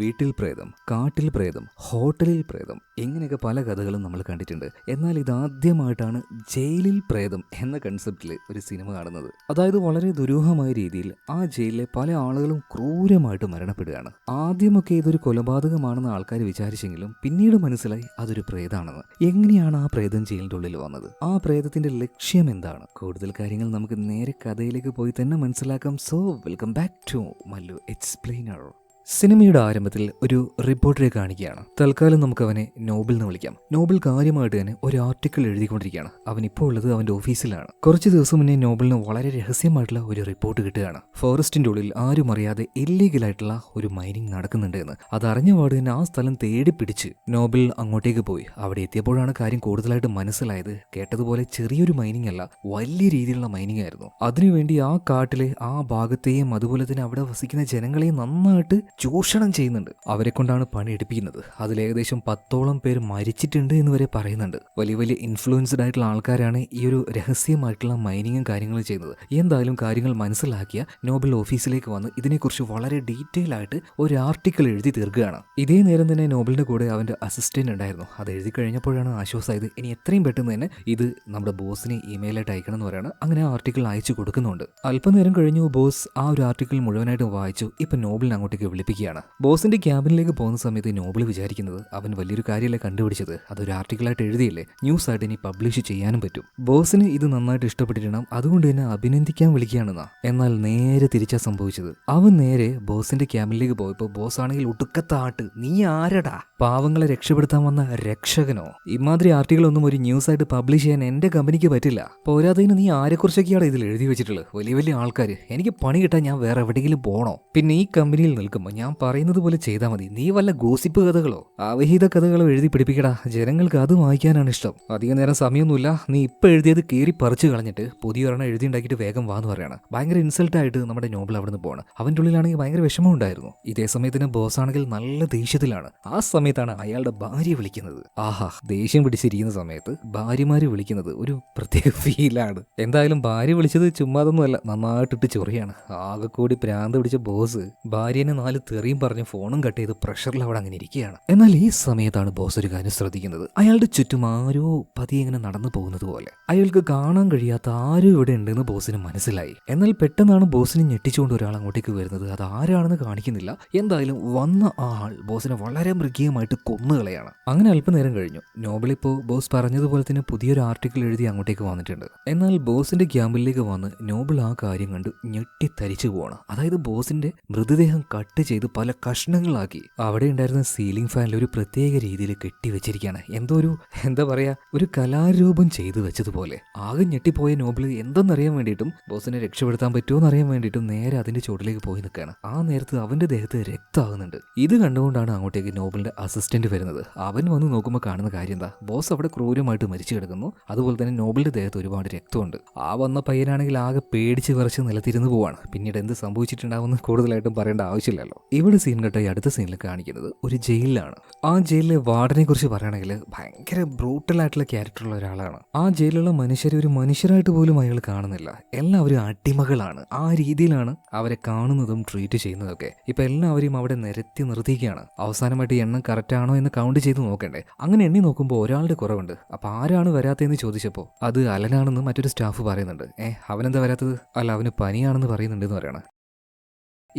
വീട്ടിൽ പ്രേതം, കാട്ടിൽ പ്രേതം, ഹോട്ടലിൽ പ്രേതം ഇങ്ങനെയൊക്കെ പല കഥകളും നമ്മൾ കണ്ടിട്ടുണ്ട്. എന്നാൽ ഇതാദ്യമായിട്ടാണ് ജയിലിൽ പ്രേതം എന്ന കൺസെപ്റ്റിൽ ഒരു സിനിമ കാണുന്നത്. അതായത് വളരെ ദുരൂഹമായ രീതിയിൽ ആ ജയിലിലെ പല ആളുകളും ക്രൂരമായിട്ട് മരണപ്പെടുകയാണ്. ആദ്യമൊക്കെ ഇതൊരു കൊലപാതകമാണെന്ന് ആൾക്കാർ വിചാരിച്ചെങ്കിലും പിന്നീട് മനസ്സിലായി അതൊരു പ്രേതാണെന്ന്. എങ്ങനെയാണ് ആ പ്രേതം ജയിലിൻ്റെ ഉള്ളിൽ വന്നത്? ആ പ്രേതത്തിന്റെ ലക്ഷ്യം എന്താണ്? കൂടുതൽ കാര്യങ്ങൾ നമുക്ക് നേരെ കഥയിലേക്ക് പോയി തന്നെ മനസ്സിലാക്കാം. So welcome back to Mallu explainer. സിനിമയുടെ ആരംഭത്തിൽ ഒരു റിപ്പോർട്ടറെ കാണിക്കുകയാണ്. തൽക്കാലം നമുക്ക് അവനെ നോബിൾ എന്ന് വിളിക്കാം. നോബിൾ കാര്യമായിട്ട് തന്നെ ഒരു ആർട്ടിക്കിൾ എഴുതിക്കൊണ്ടിരിക്കുകയാണ്. അവൻ ഇപ്പോൾ ഉള്ളത് അവന്റെ ഓഫീസിലാണ്. കുറച്ച് ദിവസം മുന്നേ നോബിളിന് വളരെ രഹസ്യമായിട്ടുള്ള ഒരു റിപ്പോർട്ട് കിട്ടുകയാണ്. ഫോറസ്റ്റിന്റെ ഉള്ളിൽ ആരും അറിയാതെ ഇല്ലീഗലായിട്ടുള്ള ഒരു മൈനിങ് നടക്കുന്നുണ്ട് എന്ന്. അതറിഞ്ഞ പാട് തന്നെ ആ സ്ഥലം തേടി പിടിച്ച് നോബിൾ അങ്ങോട്ടേക്ക് പോയി. അവിടെ എത്തിയപ്പോഴാണ് കാര്യം കൂടുതലായിട്ട് മനസ്സിലായത്. കേട്ടതുപോലെ ചെറിയൊരു മൈനിങ് അല്ല, വലിയ രീതിയിലുള്ള മൈനിങ് ആയിരുന്നു. അതിനുവേണ്ടി ആ കാട്ടിലെ ആ ഭാഗത്തെയും അതുപോലെ തന്നെ അവിടെ വസിക്കുന്ന ജനങ്ങളെയും നന്നായിട്ട് ചൂഷണം ചെയ്യുന്നുണ്ട്. അവരെ കൊണ്ടാണ് പണി എടുപ്പിക്കുന്നത്. അതിൽ ഏകദേശം 10ഓളം പേര് മരിച്ചിട്ടുണ്ട് എന്ന് വരെ പറയുന്നുണ്ട്. വലിയ വലിയ ഇൻഫ്ലുവൻസ്ഡ് ആയിട്ടുള്ള ആൾക്കാരാണ് ഈ ഒരു രഹസ്യമായിട്ടുള്ള മൈനിങ്ങും കാര്യങ്ങളും ചെയ്യുന്നത്. എന്തായാലും കാര്യങ്ങൾ മനസ്സിലാക്കിയ നോബിൾ ഓഫീസിലേക്ക് വന്ന് ഇതിനെക്കുറിച്ച് വളരെ ഡീറ്റെയിൽ ആയിട്ട് ഒരു ആർട്ടിക്കിൾ എഴുതി തീർക്കുകയാണ്. ഇതേ നേരം തന്നെ നോബിളിന്റെ കൂടെ അവന്റെ അസിസ്റ്റന്റ് ഉണ്ടായിരുന്നു. അത് എഴുതി കഴിഞ്ഞപ്പോഴാണ് ആശ്വാസമായത്. ഇനി എത്രയും പെട്ടെന്ന് തന്നെ ഇത് നമ്മുടെ ബോസിനെ ഇമെയിലായിട്ട് അയക്കണം എന്ന് പറയാണ്. അങ്ങനെ ആ ആർട്ടിക്കിൾ അയച്ചു കൊടുക്കുന്നുണ്ട്. അല്പനേരം കഴിഞ്ഞു ബോസ് ആ ഒരു ആർട്ടിക്കിൾ മുഴുവനായിട്ട് വായിച്ചു. ഇപ്പൊ നോബിളിനെ അങ്ങോട്ടേക്ക് വിളിപ്പിക്കുകയാണ്. ബോസിന്റെ ക്യാബിനിലേക്ക് പോകുന്ന സമയത്ത് നോബിൾ വിചാരിക്കുന്നത് അവൻ വലിയൊരു കാര്യമല്ലേ കണ്ടുപിടിച്ചത്, അതൊരു ആർട്ടിക്കിളായിട്ട് എഴുതിയില്ലേ, ന്യൂസ് ആയിട്ട് ഇനി പബ്ലിഷ് ചെയ്യാനും പറ്റും. ബോസിന് ഇത് നന്നായിട്ട് ഇഷ്ടപ്പെട്ടിരണം, അതുകൊണ്ട് തന്നെ അഭിനന്ദിക്കാൻ വിളിക്കുകയാണെന്നാ. എന്നാൽ നേരെ തിരിച്ചാ സംഭവിച്ചത്. അവൻ നേരെ ബോസിന്റെ ക്യാബിനിലേക്ക് പോയപ്പോൾ ബോസ് ആണെങ്കിൽ ഒടുക്കത്താട്ട്, നീ ആരടാ, പാവങ്ങളെ രക്ഷപ്പെടുത്താൻ വന്ന രക്ഷകനോ? ഇമാതിരി ആർട്ടിക്കിൾ ഒന്നും ഒരു ന്യൂസ് ആയിട്ട് പബ്ലിഷ് ചെയ്യാൻ എന്റെ കമ്പനിക്ക് പറ്റില്ല. പോരാത്തതിന് നീ ആരെക്കുറിച്ചൊക്കെയാണ് ഇതിൽ എഴുതി വെച്ചിട്ടുള്ളത്? വലിയ വലിയ ആൾക്കാർ. എനിക്ക് പണി കിട്ടാൻ ഞാൻ വേറെ എവിടെയെങ്കിലും പോണോ? പിന്നെ ഈ കമ്പനിയിൽ നിൽക്കുമ്പോൾ ഞാൻ പറയുന്നത് പോലെ ചെയ്താൽ മതി. നീ വല്ല ഗോസിപ്പ് കഥകളോ അവഹിത കഥകളോ എഴുതി പിടിപ്പിക്കടാ. ജനങ്ങൾക്ക് അത് വായിക്കാനാണ് ഇഷ്ടം. അധിക നേരം സമയമൊന്നുമില്ല. നീ ഇപ്പൊ എഴുതിയത് കീറി പറിച്ചു കളഞ്ഞിട്ട് പുതിയൊരെണ്ണം എഴുതി ഉണ്ടാക്കിയിട്ട് വേഗം വാന്ന് പറയണം. ഭയങ്കര ഇൻസൾട്ടായിട്ട് നമ്മുടെ നോബിൾ അവിടെ നിന്ന് പോകണം. അവൻ്റെ ഉള്ളിലാണെങ്കിൽ ഭയങ്കര വിഷമം ഉണ്ടായിരുന്നു. ഇതേ സമയത്തിന് ബോസ് ആണെങ്കിൽ നല്ല ദേഷ്യത്തിലാണ്. ആ സമയത്താണ് അയാളുടെ ഭാര്യ വിളിക്കുന്നത്. ആഹാ, ദേഷ്യം പിടിച്ചിരിക്കുന്ന സമയത്ത് ഭാര്യമാര് വിളിക്കുന്നത് ഒരു പ്രത്യേക ഫീലാണ്. എന്തായാലും ഭാര്യ വിളിച്ചത് ചുമ്മാതൊന്നുമല്ല, നന്നായിട്ടിട്ട് ചൊറിയാണ്. ആകെ കൂടി പ്രാന്ത് പിടിച്ച ബോസ് ഭാര്യനെ 4 തെറിയും പറഞ്ഞ് ഫോണും കട്ട് ചെയ്ത് പ്രഷറിൽ അവിടെ അങ്ങനെ ഇരിക്കുകയാണ്. എന്നാൽ ഈ സമയത്താണ് ബോസ് ഒരു കാര്യം ശ്രദ്ധിക്കുന്നത്. അയാളുടെ ചുറ്റും ആരോ പതിയെ ഇങ്ങനെ നടന്നു പോകുന്നത് പോലെ. അയാൾക്ക് കാണാൻ കഴിയാത്ത ആരും ഇവിടെ ഉണ്ടെന്ന് ബോസിന് മനസ്സിലായി. എന്നാൽ പെട്ടെന്നാണ് ബോസിനെ ഞെട്ടിച്ചുകൊണ്ട് ഒരാൾ അങ്ങോട്ടേക്ക് വരുന്നത്. അത് ആരാണെന്ന് കാണിക്കുന്നില്ല. എന്തായാലും വന്ന ആൾ ബോസിനെ വളരെ മൃഗീയമായിട്ട് കൊന്നുകളയാണ്. അങ്ങനെ അല്പനേരം കഴിഞ്ഞു. നോബിൾ ഇപ്പോൾ ബോസ് പറഞ്ഞതുപോലെ തന്നെ പുതിയൊരു ആർട്ടിക്കിൾ എഴുതി അങ്ങോട്ടേക്ക് വന്നിട്ടുണ്ട്. എന്നാൽ ബോസിന്റെ ക്യാമ്പിലേക്ക് വന്ന് നോബിൾ ആ കാര്യം കണ്ട് ഞെട്ടിത്തരിച്ചു പോവാണ്. അതായത് ബോസിന്റെ മൃതദേഹം കട്ട് ചെയ്ത് പല കഷ്ണങ്ങളാക്കി അവിടെ ഉണ്ടായിരുന്ന സീലിംഗ് ഫാനിൽ ഒരു പ്രത്യേക രീതിയിൽ കെട്ടിവെച്ചിരിക്കുകയാണ്. എന്തോ ഒരു എന്താ പറയാ, ഒരു കലാരൂപം ചെയ്തു വെച്ചതുപോലെ. ആകെ ഞെട്ടിപ്പോയ നോബിൾ എന്തെന്നറിയാൻ വേണ്ടിയിട്ടും ബോസിനെ രക്ഷപ്പെടുത്താൻ പറ്റുമോ എന്നറിയാൻ വേണ്ടിയിട്ടും നേരെ അതിന്റെ ചുവട്ടിലേക്ക് പോയി നിൽക്കുകയാണ്. ആ നേരത്ത് അവന്റെ ദേഹത്ത് രക്തമാകുന്നുണ്ട്. ഇത് കണ്ടുകൊണ്ടാണ് അങ്ങോട്ടേക്ക് നോബിളിന്റെ അസിസ്റ്റന്റ് വരുന്നത്. അവൻ വന്ന് നോക്കുമ്പോൾ കാണുന്ന കാര്യം എന്താ, ബോസ് അവിടെ ക്രൂരമായിട്ട് മരിച്ചു കിടക്കുന്നു. അതുപോലെ തന്നെ നോബിളിന്റെ ദേഹത്ത് ഒരുപാട് രക്തമുണ്ട്. ആ വന്ന പയ്യനാണെങ്കിൽ ആകെ പേടിച്ച് വിറച്ച് നിലത്തിരുന്ന് പോവാണ്. പിന്നീട് എന്ത് സംഭവിച്ചിട്ടുണ്ടാവുമെന്ന് കൂടുതലായിട്ടും പറയേണ്ട ആവശ്യമില്ലല്ലോ. ഇവിടെ സീൻ കെട്ടായി അടുത്ത സീനിൽ കാണിക്കുന്നത് ഒരു ജയിലിലാണ്. ആ ജയിലിലെ വാർഡനെ കുറിച്ച് പറയുകയാണെങ്കിൽ ഭയങ്കര ബ്രൂട്ടൽ ആയിട്ടുള്ള ക്യാരക്ടറുള്ള ഒരാളാണ്. ആ ജയിലിലുള്ള മനുഷ്യരെ ഒരു മനുഷ്യരായിട്ട് പോലും അയാൾ കാണുന്നില്ല. എല്ലാവരും അടിമകളാണ്. ആ രീതിയിലാണ് അവരെ കാണുന്നതും ട്രീറ്റ് ചെയ്യുന്നതൊക്കെ. ഇപ്പൊ എല്ലാവരെയും അവിടെ നിരത്തി നിർത്തിക്കുകയാണ്. അവസാനമായിട്ട് എണ്ണം കറക്റ്റ് ആണോ എന്ന് കൗണ്ട് ചെയ്ത് നോക്കണ്ടേ. അങ്ങനെ എണ്ണി നോക്കുമ്പോൾ ഒരാളുടെ കുറവുണ്ട്. അപ്പൊ ആരാണ് വരാത്തതെന്ന് ചോദിച്ചപ്പോൾ അത് അലനാണെന്ന് മറ്റൊരു സ്റ്റാഫ് പറയുന്നുണ്ട്. അവനെന്താ വരാത്തത്? അല്ല, അവന് പനിയാണെന്ന് പറയുന്നുണ്ട് എന്ന് പറയണം.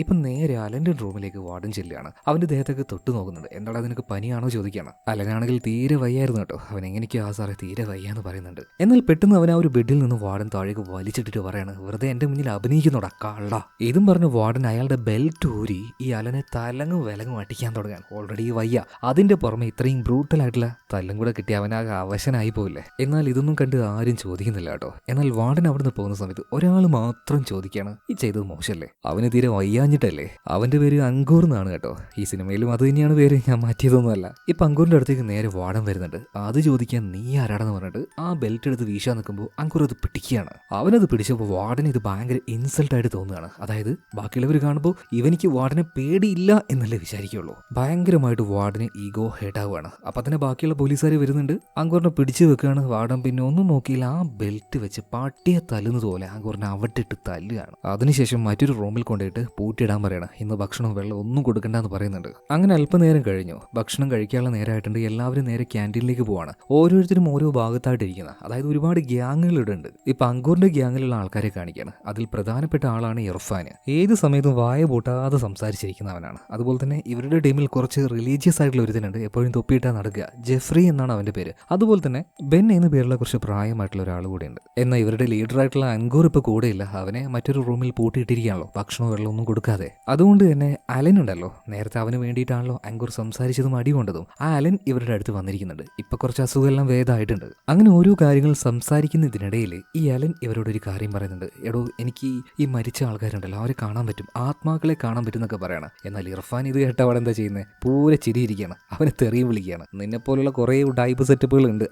ഇപ്പം നേരെ അലൻ്റെ റൂമിലേക്ക് വാർഡൻ ചെല്ലുകയാണ്. അവൻ്റെ ദേഹത്തൊക്കെ തൊട്ട് നോക്കുന്നുണ്ട്. എന്താടാ നിനക്ക് പനിയാണോ ചോദിക്കുകയാണ്. അലനാണെങ്കിൽ തീരെ വയ്യായിരുന്നു കേട്ടോ. അവൻ എങ്ങനെയൊക്കെയോ ആ സാറേ തീരെ വയ്യാന്ന് പറയുന്നുണ്ട്. എന്നാൽ പെട്ടെന്ന് അവൻ ആ ഒരു ബെഡിൽ നിന്ന് വാർഡൻ താഴേക്ക് വലിച്ചിട്ടിട്ട് പറയാണ്, വെറുതെ എൻ്റെ മുന്നിൽ അഭിനയിക്കുന്നോടാ കള്ള. ഇതും പറഞ്ഞ് വാർഡൻ അയാളുടെ ബെൽറ്റ് ഊരി ഈ അലനെ തലങ്ങും വിലങ്ങും അടിക്കാൻ തുടങ്ങാൻ. ഓൾറെഡി വയ്യ, അതിൻ്റെ പുറമെ ഇത്രയും ബ്രൂട്ടലായിട്ടുള്ള തല്ലും കൂടെ കിട്ടി അവനാകെ അവശനായി പോയില്ലേ. എന്നാൽ ഇതൊന്നും കണ്ട് ആരും ചോദിക്കുന്നില്ല കേട്ടോ. എന്നാൽ വാർഡൻ അവിടുന്ന് പോകുന്ന സമയത്ത് ഒരാൾ മാത്രം ചോദിക്കുകയാണ്, ഈ ചെയ്തത് മോശമല്ലേ? അവന് തീരെ വയ്യ ഞ്ഞിട്ടല്ലേ. അവന്റെ പേര് അങ്കൂർ എന്നാണ് കേട്ടോ. ഈ സിനിമയിലും അത് തന്നെയാണ് പേര്, ഞാൻ മാറ്റിയതൊന്നുമല്ല. ഇപ്പൊ അങ്കൂറിന്റെ അടുത്തേക്ക് നേരെ വാടൻ വരുന്നുണ്ട്. അത് ചോദിക്കാൻ നീ ആരാടെന്ന് പറഞ്ഞിട്ട് ആ ബെൽറ്റ് എടുത്ത് വീശാൻ നിൽക്കുമ്പോൾ അങ്കൂർ അത് പിടിക്കുകയാണ്. അവനത് പിടിച്ചപ്പോൾ വാർഡന് ഇത് ഭയങ്കര ഇൻസൾട്ടായിട്ട് തോന്നുകയാണ്. അതായത് ബാക്കിയുള്ളവർ കാണുമ്പോൾ ഇവനിക്ക് വാർഡനെ പേടിയില്ല എന്നല്ലേ വിചാരിക്കുള്ളൂ. ഭയങ്കരമായിട്ട് വാർഡന് ഈഗോ ഹേട്ടാവുകയാണ്. അപ്പൊ തന്നെ ബാക്കിയുള്ള പോലീസുകാർ വരുന്നുണ്ട്. അങ്കൂറിനെ പിടിച്ചു വെക്കുകയാണ്. വാർഡൻ പിന്നെ ഒന്നും നോക്കിയില്ല, ആ ബെൽറ്റ് വെച്ച് പട്ടിയെ തല്ലുന്നത് പോലെ അങ്കൂറിനെ അവിടെ ഇട്ട് തല്ലുകയാണ്. അതിനുശേഷം മറ്റൊരു റൂമിൽ കൊണ്ടുപോയിട്ട് പൂട്ടി പൂട്ടിയിടാൻ പറയണം. ഇന്ന് ഭക്ഷണവും വെള്ളം ഒന്നും കൊടുക്കണ്ടെന്ന് പറയുന്നുണ്ട്. അങ്ങനെ അല്പനേരം കഴിഞ്ഞു. ഭക്ഷണം കഴിക്കാനുള്ള നേരമായിട്ടുണ്ട്. എല്ലാവരും നേരെ ക്യാൻറ്റീനിലേക്ക് പോവാണ്. ഓരോരുത്തരും ഓരോ ഭാഗത്തായിട്ടിരിക്കുന്നത്. അതായത് ഒരുപാട് ഗ്യാങ്ങുകൾ ഇവിടെ ഉണ്ട്. ഇപ്പൊ അങ്കൂറിന്റെ ഗ്യാങ്ങിലുള്ള ആൾക്കാരെ കാണിക്കുകയാണ്. അതിൽ പ്രധാനപ്പെട്ട ആളാണ് ഇർഫാൻ. ഏത് സമയത്തും വായ പൂട്ടാതെ സംസാരിച്ചിരിക്കുന്നവനാണ്. അതുപോലെ തന്നെ ഇവരുടെ ടീമിൽ കുറച്ച് റിലീജിയസ് ആയിട്ടുള്ള ഒരുത്തനുണ്ട്. എപ്പോഴും തൊപ്പിയിട്ടാ നടക്കുക. ജെഫ്രി എന്നാണ് അവന്റെ പേര്. അതുപോലെ തന്നെ ബെൻ എന്ന പേരുള്ള കുറച്ച് പ്രായമായിട്ടുള്ള ഒരാൾ കൂടെ ഉണ്ട്. എന്നാൽ ഇവരുടെ ലീഡറായിട്ടുള്ള അങ്കൂർ ഇപ്പൊ കൂടെയില്ല. അവനെ മറ്റൊരു റൂമിൽ പൂട്ടിയിട്ടിരിക്കുകയാണല്ലോ, ഭക്ഷണവും വെള്ളം ഒന്നും കൊടുക്കാതെ. അതുകൊണ്ട് തന്നെ അലൻ ഉണ്ടല്ലോ, നേരത്തെ അവന് വേണ്ടിയിട്ടാണല്ലോ അങ്കൂർ സംസാരിച്ചതും അടികൊണ്ടതും. ആ അലൻ ഇവരുടെ അടുത്ത് വന്നിരിക്കുന്നുണ്ട്. ഇപ്പൊ കുറച്ച് അസുഖമെല്ലാം ഭേദമായിട്ടുണ്ട്. അങ്ങനെ ഓരോ കാര്യങ്ങൾ സംസാരിക്കുന്നതിനിടയിൽ ഈ അലൻ ഇവരോടൊരു കാര്യം പറയുന്നുണ്ട്. എടോ, എനിക്ക് ഈ മരിച്ച ആൾക്കാരുണ്ടല്ലോ അവരെ കാണാൻ പറ്റും, ആത്മാക്കളെ കാണാൻ പറ്റും എന്നൊക്കെ പറയണം. എന്നാൽ ഇർഫാൻ ഇത് കേട്ട അവിടെ എന്താ ചെയ്യുന്നത്? പൂരെ ചിരിയിരിക്കുകയാണ്. അവനെ തെറിയും വിളിക്കുകയാണ്. നിന്നെ പോലുള്ള കുറെ ഉഡായിപ്പ് സെറ്റപ്പുകൾ ഉണ്ട്,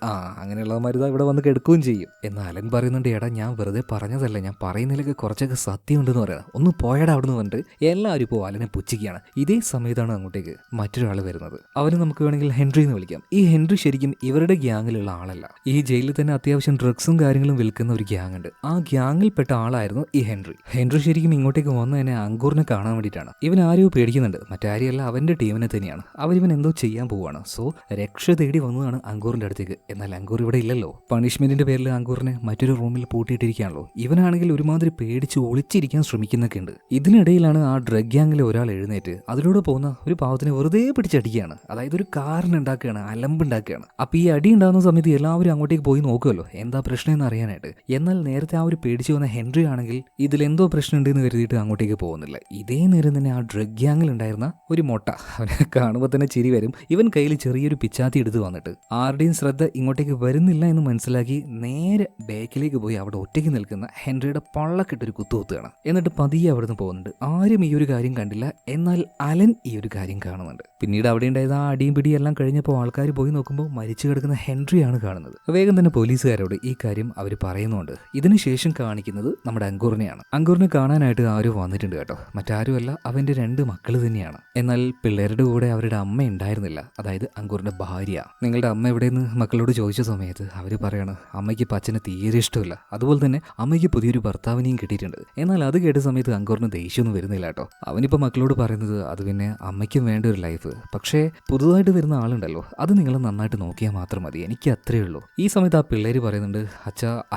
അങ്ങനെയുള്ളവന്മാർ ഇവിടെ വന്ന് കെടുക്കുകയും ചെയ്യും. എന്നാൽ അലൻ പറയുന്നുണ്ട്, എടാ ഞാൻ വെറുതെ പറഞ്ഞതല്ല, ഞാൻ പറയുന്നതിലൊക്കെ കുറച്ചൊക്കെ സത്യം ഉണ്ടെന്ന് പറയണം. ഒന്ന് പോയടാ അവിടെ നിന്ന് പറഞ്ഞിട്ട് എല്ലാവരും ഇപ്പോൾ അലനെ പുച്ഛിക്കുകയാണ്. ഇതേ സമയത്താണ് അങ്ങോട്ടേക്ക് മറ്റൊരാൾ വരുന്നത്. അവന് നമുക്ക് വേണമെങ്കിൽ ഹെൻറി എന്ന് വിളിക്കാം. ഈ ഹെൻറി ശരിക്കും ഇവരുടെ ഗ്യാങ്ങിലുള്ള ആളല്ല. ഈ ജയിലിൽ തന്നെ അത്യാവശ്യം ഡ്രഗ്സും കാര്യങ്ങളും വിൽക്കുന്ന ഒരു ഗ്യാങ് ഉണ്ട്. ആ ഗ്യാങ്ങിൽപ്പെട്ട ആളായിരുന്നു ഈ ഹെൻറി. ഹെൻറി ശരിക്കും ഇങ്ങോട്ടേക്ക് വന്ന് തന്നെ അങ്കൂറിനെ കാണാൻ വേണ്ടിയിട്ടാണ്. ഇവൻ ആരെയോ പേടിക്കുന്നുണ്ട്. മറ്റാരെയല്ല, അവന്റെ ടീമിനെ തന്നെയാണ്. അവരിവൻ എന്തോ ചെയ്യാൻ പോവാണ്. സോ രക്ഷ തേടി വന്നതാണ് അങ്കൂറിന്റെ അടുത്തേക്ക്. എന്നാൽ അങ്കൂർ ഇവിടെ ഇല്ലല്ലോ. പണിഷ്മെന്റിന്റെ പേരിൽ അങ്കൂറിനെ മറ്റൊരു റൂമിൽ പൂട്ടിയിട്ടിരിക്കുകയാണല്ലോ. ഇവനാണെങ്കിൽ ഒരുമാതിരി പേടിച്ച് ഒളിച്ചിരിക്കാൻ ശ്രമിക്കുന്നൊക്കെ ഉണ്ട്. ഇതിനിടയിലാണ് ആ ഡ്രഗ് ഗ്യാങ്ങിലെ ഒരാൾ എഴുന്നേറ്റ് അതിലൂടെ പോകുന്ന ഒരു പാവത്തിനെ വെറുതെ പിടിച്ചടിക്കുകയാണ്. അതായത് ഒരു കാറിന് ഉണ്ടാക്കുകയാണ്, അലമ്പുണ്ടാക്കുകയാണ്. അപ്പൊ ഈ അടി ഉണ്ടാകുന്ന സമയത്ത് എല്ലാവരും അങ്ങോട്ടേക്ക് പോയി നോക്കുമല്ലോ എന്താ പ്രശ്നം എന്ന് അറിയാനായിട്ട്. എന്നാൽ നേരത്തെ ആ ഒരു പേടിച്ചു വന്ന ഹെൻറി ആണെങ്കിൽ ഇതിലെന്തോ പ്രശ്നം ഉണ്ടെന്ന് കരുതിയിട്ട് അങ്ങോട്ടേക്ക് പോകുന്നില്ല. ഇതേ നേരം തന്നെ ആ ഡ്രഗ് ഗ്യാങ്ങിൽ ഉണ്ടായിരുന്ന ഒരു മൊട്ട, അവനെ കാണുമ്പോൾ തന്നെ ചിരി വരും. ഇവൻ കയ്യിൽ ചെറിയൊരു പിച്ചാത്തി എടുത്ത് വന്നിട്ട് ആരുടെയും ശ്രദ്ധ ഇങ്ങോട്ടേക്ക് വരുന്നില്ല എന്ന് മനസ്സിലാക്കി നേരെ ബാക്കിലേക്ക് പോയി അവിടെ ഒറ്റയ്ക്ക് നിൽക്കുന്ന ഹെൻറിയുടെ പള്ളക്കിട്ടൊരു കുത്തുകുത്തുകയാണ്. എന്നിട്ട് പതിയെ അവിടുന്ന് പോകുന്നുണ്ട്. ആരും ഈ ഒരു കാര്യം കണ്ടില്ല. എന്നാൽ അലൻ ഈ ഒരു കാര്യം കാണുന്നുണ്ട്. പിന്നീട് അവിടെ ഉണ്ടായത് ആ അടിയും പിടിയും എല്ലാം കഴിഞ്ഞപ്പോൾ ആൾക്കാർ പോയി നോക്കുമ്പോൾ മരിച്ചു കിടക്കുന്ന ഹെൻറിയാണ് കാണുന്നത്. വേഗം തന്നെ പോലീസുകാരോട് ഈ കാര്യം അവർ പറയുന്നുണ്ട്. ഇതിനുശേഷം കാണിക്കുന്നത് നമ്മുടെ അങ്കൂറിനെയാണ്. അങ്കൂറിനെ കാണാനായിട്ട് ആരും വന്നിട്ടുണ്ട് കേട്ടോ. മറ്റാരുമല്ല, അവന്റെ 2 മക്കൾ തന്നെയാണ്. എന്നാൽ പിള്ളേരുടെ കൂടെ അവരുടെ അമ്മ ഉണ്ടായിരുന്നില്ല. അതായത് അങ്കൂറിന്റെ ഭാര്യ. നിങ്ങളുടെ അമ്മ എവിടെയെന്ന് മക്കളോട് ചോദിച്ച സമയത്ത് അവർ പറയാണ്, അമ്മയ്ക്ക് അച്ഛനെ തീരെ ഇഷ്ടമില്ല. അതുപോലെ തന്നെ അമ്മയ്ക്ക് പുതിയൊരു ഭർത്താവിനെയും കിട്ടിയിട്ടുണ്ട്. എന്നാൽ അത് കേട്ട സമയത്ത് അങ്കൂറിന് ദേഷ്യമൊന്നും വരുന്നില്ല കേട്ടോ. അവനിപ്പോൾ മക്കളോട് പറയുന്നത്, അത് പിന്നെ അമ്മയ്ക്കും വേണ്ട ഒരു ലൈഫ്, പക്ഷേ പുതുതായിട്ട് വരുന്ന ആളുണ്ടല്ലോ, അത് നിങ്ങൾ നന്നായിട്ട് നോക്കിയാൽ മാത്രം മതി, എനിക്ക് അത്രേ ഉള്ളൂ. ഈ സമയത്ത് ആ പിള്ളേര് പറയുന്നുണ്ട്,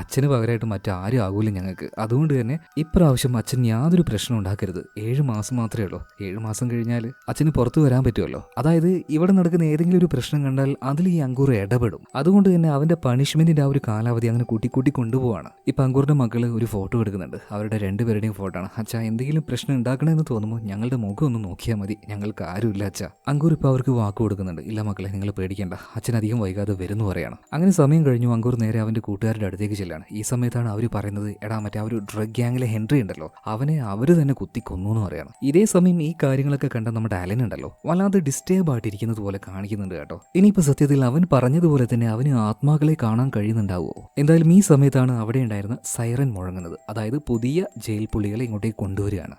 അച്ഛന് പകരമായിട്ട് മറ്റാരും ആകൂല ഞങ്ങൾക്ക്. അതുകൊണ്ട് തന്നെ ഇപ്രാവശ്യം അച്ഛൻ യാതൊരു പ്രശ്നം ഉണ്ടാക്കരുത്. 7 മാസം മാത്രമേ ഉള്ളൂ. 7 മാസം കഴിഞ്ഞാൽ അച്ഛന് പുറത്തു വരാൻ പറ്റുമല്ലോ. അതായത് ഇവിടെ നടക്കുന്ന ഏതെങ്കിലും ഒരു പ്രശ്നം കണ്ടാൽ അതിൽ ഈ അങ്കൂർ ഇടപെടും. അതുകൊണ്ട് തന്നെ അവന്റെ പണിഷ്മെന്റിന്റെ ആ ഒരു കാലാവധി അങ്ങനെ കൂട്ടി കൊണ്ടുപോവാണ്. ഇപ്പൊ അങ്കൂറിന്റെ മക്കള് ഒരു ഫോട്ടോ എടുക്കുന്നുണ്ട്. അവരുടെ 2 പേരുടെയും ഫോട്ടോ ആണ്. അച്ഛാ, എന്തെങ്കിലും പ്രശ്നം ഉണ്ടാക്കണമെന്ന് തോന്നുമ്പോൾ ഞങ്ങളുടെ മുഖം ഒന്ന് നോക്കിയാൽ മതി, ഞങ്ങൾക്ക് ആരുമില്ല അച്ഛാ. അങ്കൂർ ഇപ്പൊ അവർക്ക് വാക്ക് കൊടുക്കുന്നുണ്ട്. ഇല്ല മക്കളെ, നിങ്ങൾ പേടിക്കേണ്ട, അച്ഛൻ അധികം വൈകാതെ വരുന്നു പറയാണ്. അങ്ങനെ സമയം കഴിഞ്ഞു. അങ്കൂർ നേരെ അവന്റെ കൂട്ടുകാരുടെ അടുത്തേക്ക് ചെല്ലാണ്. ഈ സമയത്താണ് അവർ പറയുന്നത്, എടാ മറ്റേ ആ ഒരു ഡ്രഗ് ഗ്യാങ്ങിലെ ഹെൻറി ഉണ്ടല്ലോ, അവനെ അവര് തന്നെ കുത്തി കൊന്നു എന്ന് പറയാണ്. ഇതേ സമയം ഈ കാര്യങ്ങളൊക്കെ കണ്ട നമ്മുടെ അലൻ ഉണ്ടല്ലോ, വല്ലാതെ ഡിസ്റ്റേബ് ആയിട്ടിരിക്കുന്നത് പോലെ കാണിക്കുന്നുണ്ട് കേട്ടോ. ഇനിയിപ്പോ സത്യത്തിൽ അവൻ പറഞ്ഞതുപോലെ തന്നെ അവന് ആത്മാക്കളെ കാണാൻ കഴിയുന്നുണ്ടാവുമോ? എന്തായാലും ഈ സമയത്താണ് അവിടെ ഉണ്ടായിരുന്ന സൈറൻ മുഴങ്ങുന്നത്. അതായത് പുതിയ ജയിൽ പുള്ളികളെ ഇങ്ങോട്ടേക്ക് കൊണ്ടുവരികയാണ്.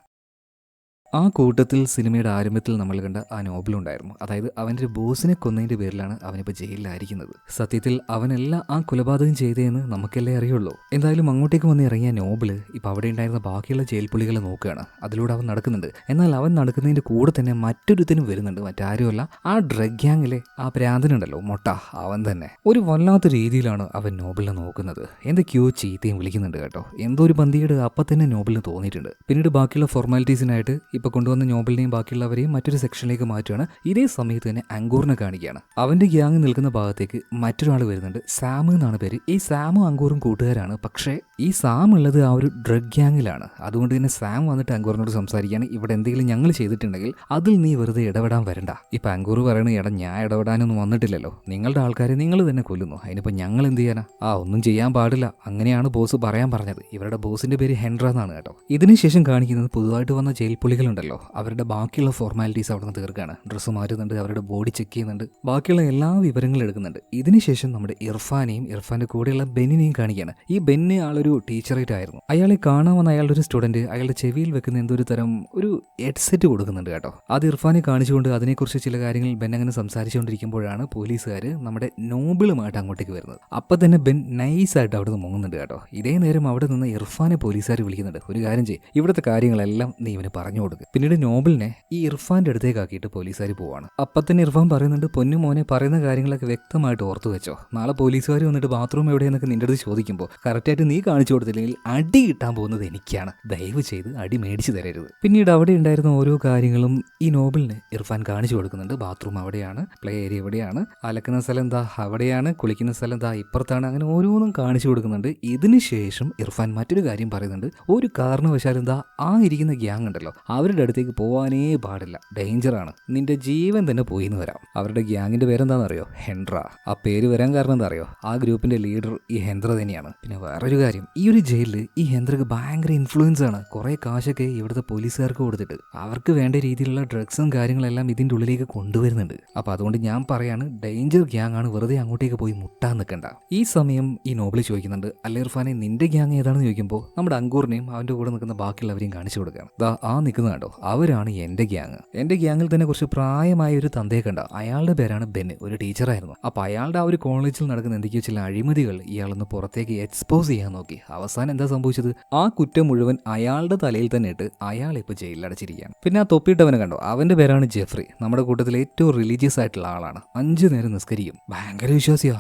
ആ കൂട്ടത്തിൽ സിനിമയുടെ ആരംഭത്തിൽ നമ്മൾ കണ്ട ആ നോബിളുണ്ടായിരുന്നു. അതായത് അവൻ്റെ ഒരു ബോസിനെ കൊന്നതിൻ്റെ പേരിലാണ് അവനിപ്പോൾ ജയിലിലായിരിക്കുന്നത്. സത്യത്തിൽ അവനല്ല ആ കൊലപാതകം ചെയ്തതെന്ന് നമുക്കല്ലേ അറിയുള്ളൂ. എന്തായാലും അങ്ങോട്ടേക്ക് വന്ന് ഇറങ്ങിയ നോബിള് ഇപ്പം അവിടെ ഉണ്ടായിരുന്ന ബാക്കിയുള്ള ജയിൽ പുള്ളികളെ നോക്കുകയാണ്. അതിലൂടെ അവൻ നടക്കുന്നുണ്ട്. എന്നാൽ അവൻ നടക്കുന്നതിൻ്റെ കൂടെ തന്നെ മറ്റൊരുത്തനും വരുന്നുണ്ട്. മറ്റാരുമല്ല, ആ ഡ്രഗ് ഗ്യാങ്ങിലെ ആ പ്രാന്തനുണ്ടല്ലോ, മൊട്ട, അവൻ തന്നെ. ഒരു വല്ലാത്ത രീതിയിലാണ് അവൻ നോബിളിനെ നോക്കുന്നത്. എന്തൊക്കെയോ ചീത്തയും വിളിക്കുന്നുണ്ട് കേട്ടോ. എന്തോ ഒരു പന്തിയുടെ അപ്പം തന്നെ നോബിളിന് തോന്നിയിട്ടുണ്ട്. പിന്നീട് ബാക്കിയുള്ള ഫോർമാലിറ്റീസിനായിട്ട് ഇപ്പോൾ കൊണ്ടുവന്ന നോബിളിനെയും ബാക്കിയുള്ളവരെയും മറ്റൊരു സെക്ഷനിലേക്ക് മാറ്റുകയാണ്. ഇതേ സമയത്ത് തന്നെ അങ്കൂറിനെ കാണിക്കുകയാണ്. അവന്റെ ഗ്യാങ് നിൽക്കുന്ന ഭാഗത്തേക്ക് മറ്റൊരാൾ വരുന്നുണ്ട്. സാം എന്നാണ് പേര്. ഈ സാമും അങ്കൂറും കൂട്ടുകാരാണ്. പക്ഷേ ഈ സാം ഉള്ളത് ആ ഒരു ഡ്രഗ് ഗ്യാങ്ങിലാണ്. അതുകൊണ്ട് തന്നെ സാം വന്നിട്ട് അങ്കൂറിനോട് സംസാരിക്കുകയാണ്, ഇവിടെ എന്തെങ്കിലും ഞങ്ങൾ ചെയ്തിട്ടുണ്ടെങ്കിൽ അതിൽ നീ വെറുതെ ഇടപെടാൻ വരണ്ട. ഇപ്പം അങ്കൂർ പറയണ, എടാ ഞാൻ ഇടപെടാനൊന്നും വന്നിട്ടില്ലല്ലോ, നിങ്ങളുടെ ആൾക്കാരെ നിങ്ങൾ തന്നെ കൊല്ലുന്നു, അതിനിപ്പോൾ ഞങ്ങൾ എന്ത് ചെയ്യാനാ? ഒന്നും ചെയ്യാൻ പാടില്ല, അങ്ങനെയാണ് ബോസ് പറയാൻ പറഞ്ഞത്. ഇവരുടെ ബോസിന്റെ പേര് ഹെൻഡ്ര എന്നാണ് കേട്ടോ. ഇതിനുശേഷം കാണിക്കുന്നത് പുതുതായിട്ട് വന്ന ജയിൽ പുള്ളികളുണ്ടല്ലോ, അവരുടെ ബാക്കിയുള്ള ഫോർമാലിറ്റീസ് അവിടെ നിന്ന് തീർക്കുകയാണ്. ഡ്രസ്സ് മാറ്റുന്നുണ്ട്, അവരുടെ ബോഡി ചെക്ക് ചെയ്യുന്നുണ്ട്, ബാക്കിയുള്ള എല്ലാ വിവരങ്ങളും എടുക്കുന്നുണ്ട്. ഇതിനുശേഷം നമ്മുടെ ഇർഫാനെയും ഇർഫാന്റെ കൂടെയുള്ള ബെന്നിനെയും കാണിക്കുകയാണ്. ഈ ബെന്ന് ആളൊരു ടീച്ചറേറ്റ് ആയിരുന്നു. അയാളെ കാണാൻ വന്ന അയാളുടെ ഒരു സ്റ്റുഡന്റ് അയാളുടെ ചെവിയിൽ വെക്കുന്ന എന്തൊരു തരം ഒരു ഹെഡ്സെറ്റ് കൊടുക്കുന്നുണ്ട് കേട്ടോ. അത് ഇർഫാനെ കാണിച്ചുകൊണ്ട് അതിനെക്കുറിച്ച് ചില കാര്യങ്ങൾ ബെൻ അങ്ങനെ സംസാരിച്ചുകൊണ്ടിരിക്കുമ്പോഴാണ് പോലീസുകാർ നമ്മുടെ നോബിളുമായിട്ട് അങ്ങോട്ടേക്ക് വരുന്നത്. അപ്പം തന്നെ ബെൻ നൈസായിട്ട് അവിടെ നിന്ന് മുങ്ങുന്നുണ്ട് കേട്ടോ. ഇതേ നേരം അവിടെ നിന്ന് ഇർഫാനെ പോലീസുകാർ വിളിക്കുന്നുണ്ട്, ഒരു കാര്യം ചെയ്യ്, ഇവിടുത്തെ കാര്യങ്ങളെല്ലാം നീ ഇവന് പറഞ്ഞു കൊടുക്കുക. കൊടുക്കുക. പിന്നീട് നോബിളിനെ ഈ ഇർഫാന്റെ അടുത്തേക്ക് ആക്കിയിട്ട് പോലീസുകാർ പോവാണ്. അപ്പം തന്നെ ഇർഫാൻ പറയുന്നുണ്ട്, പൊന്നു മോനെ, പറയുന്ന കാര്യങ്ങളൊക്കെ വ്യക്തമായിട്ട് ഓർത്തു വെച്ചോ. നാളെ പോലീസുകാർ വന്നിട്ട് ബാത്റൂം എവിടെയെന്നൊക്കെ നിന്റെ അടുത്ത് ചോദിക്കുമ്പോൾ കറക്റ്റായിട്ട് നീ കാണിച്ചു കൊടുത്തില്ലെങ്കിൽ അടി കിട്ടാൻ പോകുന്നത് എനിക്കാണ്. ദയവ് ചെയ്ത് അടി മേടിച്ചു തരരുത്. പിന്നീട് അവിടെ ഉണ്ടായിരുന്ന ഓരോ കാര്യങ്ങളും ഈ നോബിളിന് ഇർഫാൻ കാണിച്ചു കൊടുക്കുന്നുണ്ട്. ബാത്റൂം അവിടെയാണ്, പ്ലേ ഏരിയ എവിടെയാണ്, അലക്കുന്ന സ്ഥലം എന്താ അവിടെയാണ്, കുളിക്കുന്ന സ്ഥലം എന്താ ഇപ്പുറത്താണ്, അങ്ങനെ ഓരോന്നും കാണിച്ചു കൊടുക്കുന്നുണ്ട്. ഇതിന് ശേഷം ഇർഫാൻ മറ്റൊരു കാര്യം പറയുന്നുണ്ട്, ഒരു കാരണവശാലും എന്താ ആ ഇരിക്കുന്ന ഗ്യാങ് ഉണ്ടല്ലോ അവരുടെ അടുത്തേക്ക് പോവാനേ പാടില്ല, ഡേഞ്ചറാണ്, നിന്റെ ജീവൻ തന്നെ പോയി എന്ന് വരാം. അവരുടെ ഗ്യാങ്ങിന്റെ പേരെന്താണെന്നറിയോ? ഹെൻഡ്ര. ആ പേര് വരാൻ കാരണം എന്താ അറിയോ? ആ ഗ്രൂപ്പിന്റെ ലീഡർ ഈ ഹെൻഡ്ര തന്നെയാണ്. പിന്നെ വേറൊരു കാര്യം, ഈ ഒരു ജയിലിൽ ഈ ഹെൻഡ്രക്ക് ഭയങ്കര ഇൻഫ്ലുവൻസ് ആണ്. കുറെ കാശൊക്കെ ഇവിടുത്തെ പോലീസുകാർക്ക് കൊടുത്തിട്ട് അവർക്ക് വേണ്ട രീതിയിലുള്ള ഡ്രഗ്സും കാര്യങ്ങളെല്ലാം ഇതിന്റെ ഉള്ളിലേക്ക് കൊണ്ടുവരുന്നുണ്ട്. അപ്പൊ അതുകൊണ്ട് ഞാൻ പറയാണ്, ഡേഞ്ചർ ഗ്യാങ് ആണ്, വെറുതെ അങ്ങോട്ടേക്ക് പോയി മുട്ടാൻ നിൽക്കണ്ട. ഈ സമയം ഈ നോബിളി ചോദിക്കുന്നുണ്ട്, അല്ല ഇർഫാനെ, നിന്റെ ഗ്യാങ് ഏതാണെന്ന് ചോദിക്കുമ്പോൾ നമ്മുടെ അങ്കൂറിനെയും അവന്റെ കൂടെ നിൽക്കുന്ന ബാക്കിയുള്ളവരെയും കാണിച്ചു കൊടുക്കുകയാണ്. ദാ ആ നിൽക്കുന്ന കണ്ടോ, അവരാണ് എന്റെ ഗ്യാങ്. എന്റെ ഗ്യാങ്ങിൽ തന്നെ കുറച്ച് പ്രായമായ ഒരു തന്തയെ കണ്ട, അയാളുടെ പേരാണ് ബെൻ, ഒരു ടീച്ചറായിരുന്നു. അപ്പൊ അയാളുടെ ആ ഒരു കോളേജിൽ നടക്കുന്ന എന്തൊക്കെയോ ചില അഴിമതികൾ ഇയാളൊന്ന് പുറത്തേക്ക് എക്സ്പോസ് ചെയ്യാൻ നോക്കി. അവസാനം എന്താ സംഭവിച്ചത്? ആ കുറ്റം മുഴുവൻ അയാളുടെ തലയിൽ തന്നെ ഇട്ട് അയാൾ ഇപ്പൊ ജയിലിൽ അടച്ചിരിക്കുകയാണ്. പിന്നെ ആ തൊപ്പിയിട്ടവനെ കണ്ടോ, അവന്റെ പേരാണ് ജെഫ്രി. നമ്മുടെ കൂട്ടത്തിൽ ഏറ്റവും റിലീജിയസ് ആയിട്ടുള്ള ആളാണ്. 5 നേരം നിസ്കരിക്കും, ഭയങ്കര വിശ്വാസിയാ.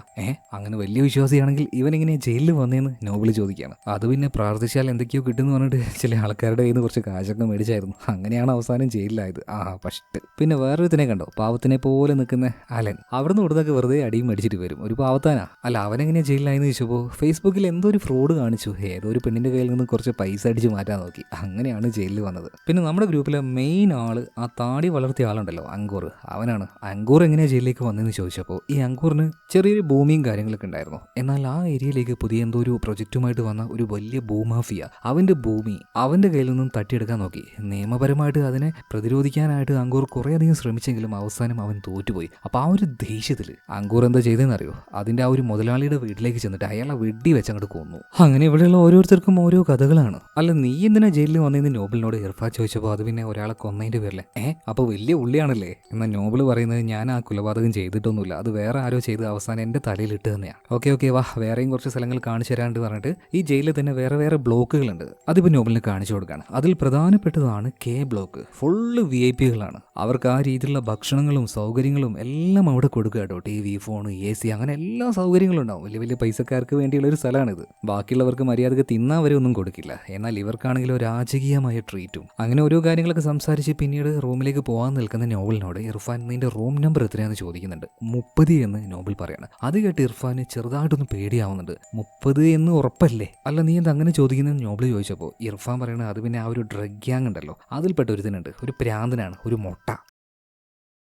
അങ്ങനെ വലിയ വിശ്വാസിയാണെങ്കിൽ ഇവൻ എങ്ങനെ ജയിലിൽ വന്നേന്ന് നോബിളി ചോദിക്കുകയാണ്. അത് പിന്നെ പ്രാർത്ഥിച്ചാൽ എന്തൊക്കെയോ കിട്ടുമെന്ന് പറഞ്ഞിട്ട് ചില ആൾക്കാരുടെ കയ്യിൽ നിന്ന് കുറച്ച് കാശൊക്കെ മേടിച്ചായിരുന്നു. അങ്ങനെയാണ് അവസാനം ജയിലിലായത്. ഫസ്റ്റ്. പിന്നെ വേറൊരുത്തിനെ കണ്ടോ, പാവത്തിനെ പോലെ നിൽക്കുന്ന അലൻ. അവിടുന്ന് ഇവിടുന്നൊക്കെ വെറുതെ അടിയും മേടിച്ചിട്ട് വരും. ഒരു പാവത്താനാ. അല്ല, അവനെങ്ങനെയാ ജയിലിലായെന്ന് ചോദിച്ചപ്പോൾ ഫേസ്ബുക്കിൽ എന്തോ ഒരു ഫ്രോഡ് കാണിച്ചു, ഏതോ ഒരു പെണ്ണിന്റെ കയ്യിൽ നിന്ന് കുറച്ച് പൈസ അടിച്ച് മാറ്റാൻ നോക്കി, അങ്ങനെയാണ് ജയിലിൽ വന്നത്. പിന്നെ നമ്മുടെ ഗ്രൂപ്പിലെ മെയിൻ ആള്, ആ താടി വളർത്തിയ ആളുണ്ടല്ലോ, അങ്കൂർ, അവനാണ്. അങ്കൂർ എങ്ങനെയാ ജയിലിലേക്ക് വന്നതെന്ന് ചോദിച്ചപ്പോൾ ഈ അങ്കൂറിന് ചെറിയൊരു ഭൂമിയും കാര്യങ്ങളൊക്കെ ഉണ്ടായിരുന്നു. എന്നാൽ ആ ഏരിയയിലേക്ക് പുതിയ എന്തോ ഒരു പ്രൊജക്റ്റുമായിട്ട് വന്ന ഒരു വലിയ ഭൂമാഫിയ അവന്റെ ഭൂമി അവന്റെ കയ്യിൽ നിന്നും തട്ടിയെടുക്കാൻ നോക്കി. നിയമപരമായിട്ട് അതിനെ പ്രതിരോധിക്കാനായിട്ട് അങ്കൂർ കുറേയധികം ശ്രമിച്ചെങ്കിലും അവസാനം അവൻ തോറ്റുപോയി. അപ്പൊ ആ ഒരു ദേഷ്യത്തിൽ അങ്കൂർ എന്താ ചെയ്തതെന്നറിയോ? അതിന്റെ ആ ഒരു മുതലാളിയുടെ വീട്ടിലേക്ക് ചെന്നിട്ട് അയാളെ വെടി വെച്ചങ്ങോട്ട് കൊന്നു. അങ്ങനെ ഇവിടെയുള്ള ഓരോരുത്തർക്കും ഓരോ കഥകളാണ്. അല്ല, നീ എന്തിനാ ജയിലിൽ വന്നതെന്ന് നോബിളിനോട് ഇർഫാൻ ചോദിച്ചപ്പോൾ അത് പിന്നെ ഒരാളെ കൊന്നതിന്റെ പേരിലെ അപ്പൊ വലിയ ഉള്ളിയാണല്ലേ? എന്നാൽ നോബിൾ പറയുന്നത്, ഞാൻ ആ കൊലപാതകം ചെയ്തിട്ടൊന്നുമില്ല, അത് വേറെ ആരോ ചെയ്ത് അവസാനം എന്റെ തലയിൽ ഇട്ട് തന്നെയാണ്. ഓക്കെ വാ, വേറെയും കുറച്ച് സ്ഥലങ്ങൾ കാണിച്ചു തരാണ്ട് പറഞ്ഞിട്ട് ഈ ജയിലിൽ തന്നെ വേറെ ബ്ലോക്കുകളുണ്ട്. അതിപ്പോൾ നോബിളിന് കാണിച്ചു കൊടുക്കുകയാണ്. അതിൽ പ്രധാനപ്പെട്ടതാണ് കെ ബ്ലോക്ക്. ഫുള്ള് VIP കളാണ്. അവർക്ക് ആ രീതിയിലുള്ള ഭക്ഷണങ്ങളും സൗകര്യങ്ങളും എല്ലാം അവിടെ കൊടുക്കുക കേട്ടോ. TV, ഫോൺ, AC, അങ്ങനെ എല്ലാ സൗകര്യങ്ങളും ഉണ്ടാവും. വലിയ വലിയ പൈസക്കാർക്ക് വേണ്ടിയുള്ള ഒരു സ്ഥലമാണിത്. ബാക്കിയുള്ളവർക്ക് മര്യാദക്ക് തിന്നാൻ വരെ ഒന്നും കൊടുക്കില്ല. എന്നാൽ ഇവർക്കാണെങ്കിലും രാജകീയമായ ട്രീറ്റും. അങ്ങനെ ഓരോ കാര്യങ്ങളൊക്കെ സംസാരിച്ച് പിന്നീട് റൂമിലേക്ക് പോകാൻ നിൽക്കുന്ന നോബിളിനോട് ഇർഫാൻ നിന്റെ റൂം നമ്പർ എത്രയാണെന്ന് ചോദിക്കുന്നുണ്ട്. 30 എന്ന് നോബിൾ പറയാണ്. അത് കേട്ട് ഇർഫാന് ചെറുതായിട്ടൊന്ന് പേടിയാവുന്നുണ്ട്. 30 എന്ന് ഉറപ്പല്ലേ? അല്ല, നീ എന്താ അങ്ങനെ ചോദിക്കുന്നത് നോബിൾ ചോദിച്ചപ്പോൾ ഇർഫാൻ പറയണത്, അത് പിന്നെ ആ ഒരു ഡ്രഗ് ഗ്യാങ് ഉണ്ടല്ലോ, അതിൽപ്പെട്ട ഒരുത്തനുണ്ട്, ഒരു പ്രാന്തനാണ്, ഒരു മൊട്ട.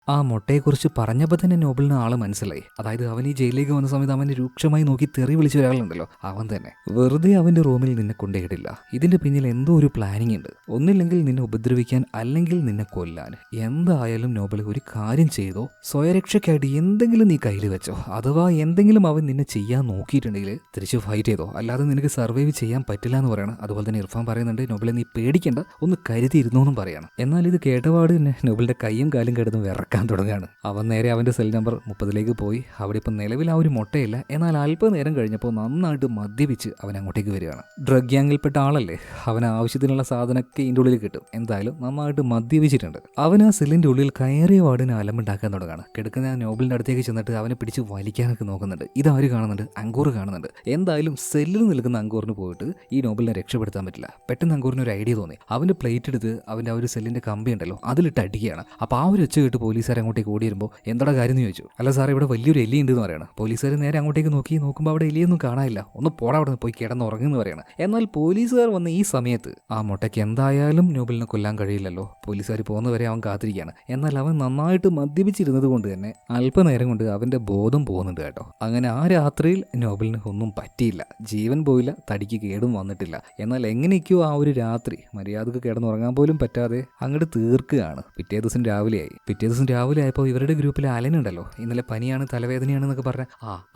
ആ മുട്ടയെക്കുറിച്ച് പറഞ്ഞപ്പോൾ തന്നെ നോബിളിന് ആള് മനസ്സിലായി. അതായത് അവൻ ഈ ജയിലിലേക്ക് വന്ന സമയത്ത് അവനെ രൂക്ഷമായി നോക്കി തെറി വിളിച്ച ഒരാളുണ്ടല്ലോ, അവൻ തന്നെ. വെറുതെ അവന്റെ റൂമിൽ നിന്നെ കൊണ്ടുപോയിട്ടില്ല, ഇതിന്റെ പിന്നിൽ എന്തോ ഒരു പ്ലാനിങ് ഉണ്ട്. ഒന്നില്ലെങ്കിൽ നിന്നെ ഉപദ്രവിക്കാൻ, അല്ലെങ്കിൽ നിന്നെ കൊല്ലാൻ. എന്തായാലും നോബിൾ ഒരു കാര്യം ചെയ്തോ, സ്വയരക്ഷയ്ക്കായിട്ട് എന്തെങ്കിലും നീ കയ്യിൽ വെച്ചോ. അഥവാ എന്തെങ്കിലും അവൻ നിന്നെ ചെയ്യാൻ നോക്കിയിട്ടുണ്ടെങ്കിൽ തിരിച്ച് ഫൈറ്റ് ചെയ്തോ, അല്ലാതെ നിനക്ക് സർവൈവ് ചെയ്യാൻ പറ്റില്ല എന്ന് പറയണം. അതുപോലെ തന്നെ ഇർഫാൻ പറയുന്നുണ്ട്, നോബിളെ നീ പേടിക്കേണ്ട, ഒന്ന് കരുതിയിരുന്നോന്നും പറയണം. എന്നാൽ ഇത് കേട്ടപാട് തന്നെ നോബിളിന്റെ കൈയും കാലും കിടന്ന് വിറക്കാൻ തുടങ്ങുകയാണ്. അവൻ നേരെ അവന്റെ സെൽ നമ്പർ 30 പോയി. അവിടെ ഇപ്പം നിലവിൽ ആ ഒരു മുട്ടയില്ല. എന്നാൽ അല്പനേരം കഴിഞ്ഞപ്പോൾ നന്നായിട്ട് മദ്യപിച്ച് അവൻ അങ്ങോട്ടേക്ക് വരികയാണ്. ഡ്രഗ് ഗ്യാങ്ങിൽപ്പെട്ട ആളല്ലേ, അവന് ആവശ്യത്തിനുള്ള സാധനമൊക്കെ ഇതിൻ്റെ ഉള്ളിൽ കിട്ടും. എന്തായാലും നന്നായിട്ട് മദ്യപിച്ചിട്ടുണ്ട്. അവൻ ആ സെല്ലിന്റെ ഉള്ളിൽ കയറിയ വാർഡിന് അലമ്പുണ്ടാക്കാൻ തുടങ്ങുകയാണ്. കിടക്കുന്ന നോബിളിന്റെ അടുത്തേക്ക് ചെന്നിട്ട് അവനെ പിടിച്ച് വലിക്കാനൊക്കെ നോക്കുന്നുണ്ട്. ഇതാര് കാണുന്നുണ്ട്? അങ്കൂർ കാണുന്നുണ്ട്. എന്തായാലും സെല്ലിൽ നിൽക്കുന്ന അങ്കൂറിന് പോയിട്ട് ഈ നോബിളിനെ രക്ഷപ്പെടുത്താൻ പറ്റില്ല. പെട്ടെന്ന് അങ്കൂറിന് ഒരു ഐഡിയ തോന്നി. അവന്റെ പ്ലേറ്റ് എടുത്ത് അവന്റെ ആ ഒരു സെല്ലിന്റെ കമ്പി ഉണ്ടല്ലോ അതിലിട്ട് അടിക്കുകയാണ്. അപ്പോൾ ആ ഒരു ഒച്ച കേട്ട് പോലീസുകാർ അങ്ങോട്ടേക്ക് ഓടി വരുമ്പോൾ എന്താ കാര്യം എന്ന് ചോദിച്ചു. അല്ല സാറേ, ഇവിടെ വലിയൊരു എലി ഉണ്ട് എന്ന് പറയണം. പോലീസുകാർ നേരെ അങ്ങോട്ടേക്ക് നോക്കുമ്പോൾ അവിടെ എലിയൊന്നും കാണാനില്ല. ഒന്ന് പോടാ, അവിടെ നിന്ന് പോയി കിടന്നുറങ്ങുന്നു പറയണം. എന്നാൽ പോലീസുകാർ വന്ന ഈ സമയത്ത് ആ മുട്ടയ്ക്ക് എന്തായാലും നോബിളിനെ കൊല്ലാൻ കഴിയില്ലല്ലോ. പോലീസുകാർ പോകുന്നവരെ അവൻ കാത്തിരിക്കുകയാണ്. എന്നാൽ അവൻ നന്നായിട്ട് മദ്യപിച്ചിരുന്നത് കൊണ്ട് തന്നെ അല്പനേരം കൊണ്ട് അവന്റെ ബോധം പോകുന്നുണ്ട് കേട്ടോ. അങ്ങനെ ആ രാത്രിയിൽ നോബിളിന് ഒന്നും പറ്റിയില്ല, ജീവൻ പോയില്ല, തടിക്ക് കേടും വന്നിട്ടില്ല. എന്നാൽ എങ്ങനെയൊക്കെയോ ആ ഒരു രാത്രി മര്യാദക്ക് കിടന്നുറങ്ങാൻ പോലും പറ്റാതെ അങ്ങോട്ട് തീർക്കുകയാണ്. പിറ്റേ ദിവസം രാവിലെ ആയപ്പോൾ ഇവരുടെ ഗ്രൂപ്പിലെ അലനുണ്ടല്ലോ, ഇന്നലെ പനിയാണ് തലവേദനയാണെന്നൊക്കെ പറഞ്ഞ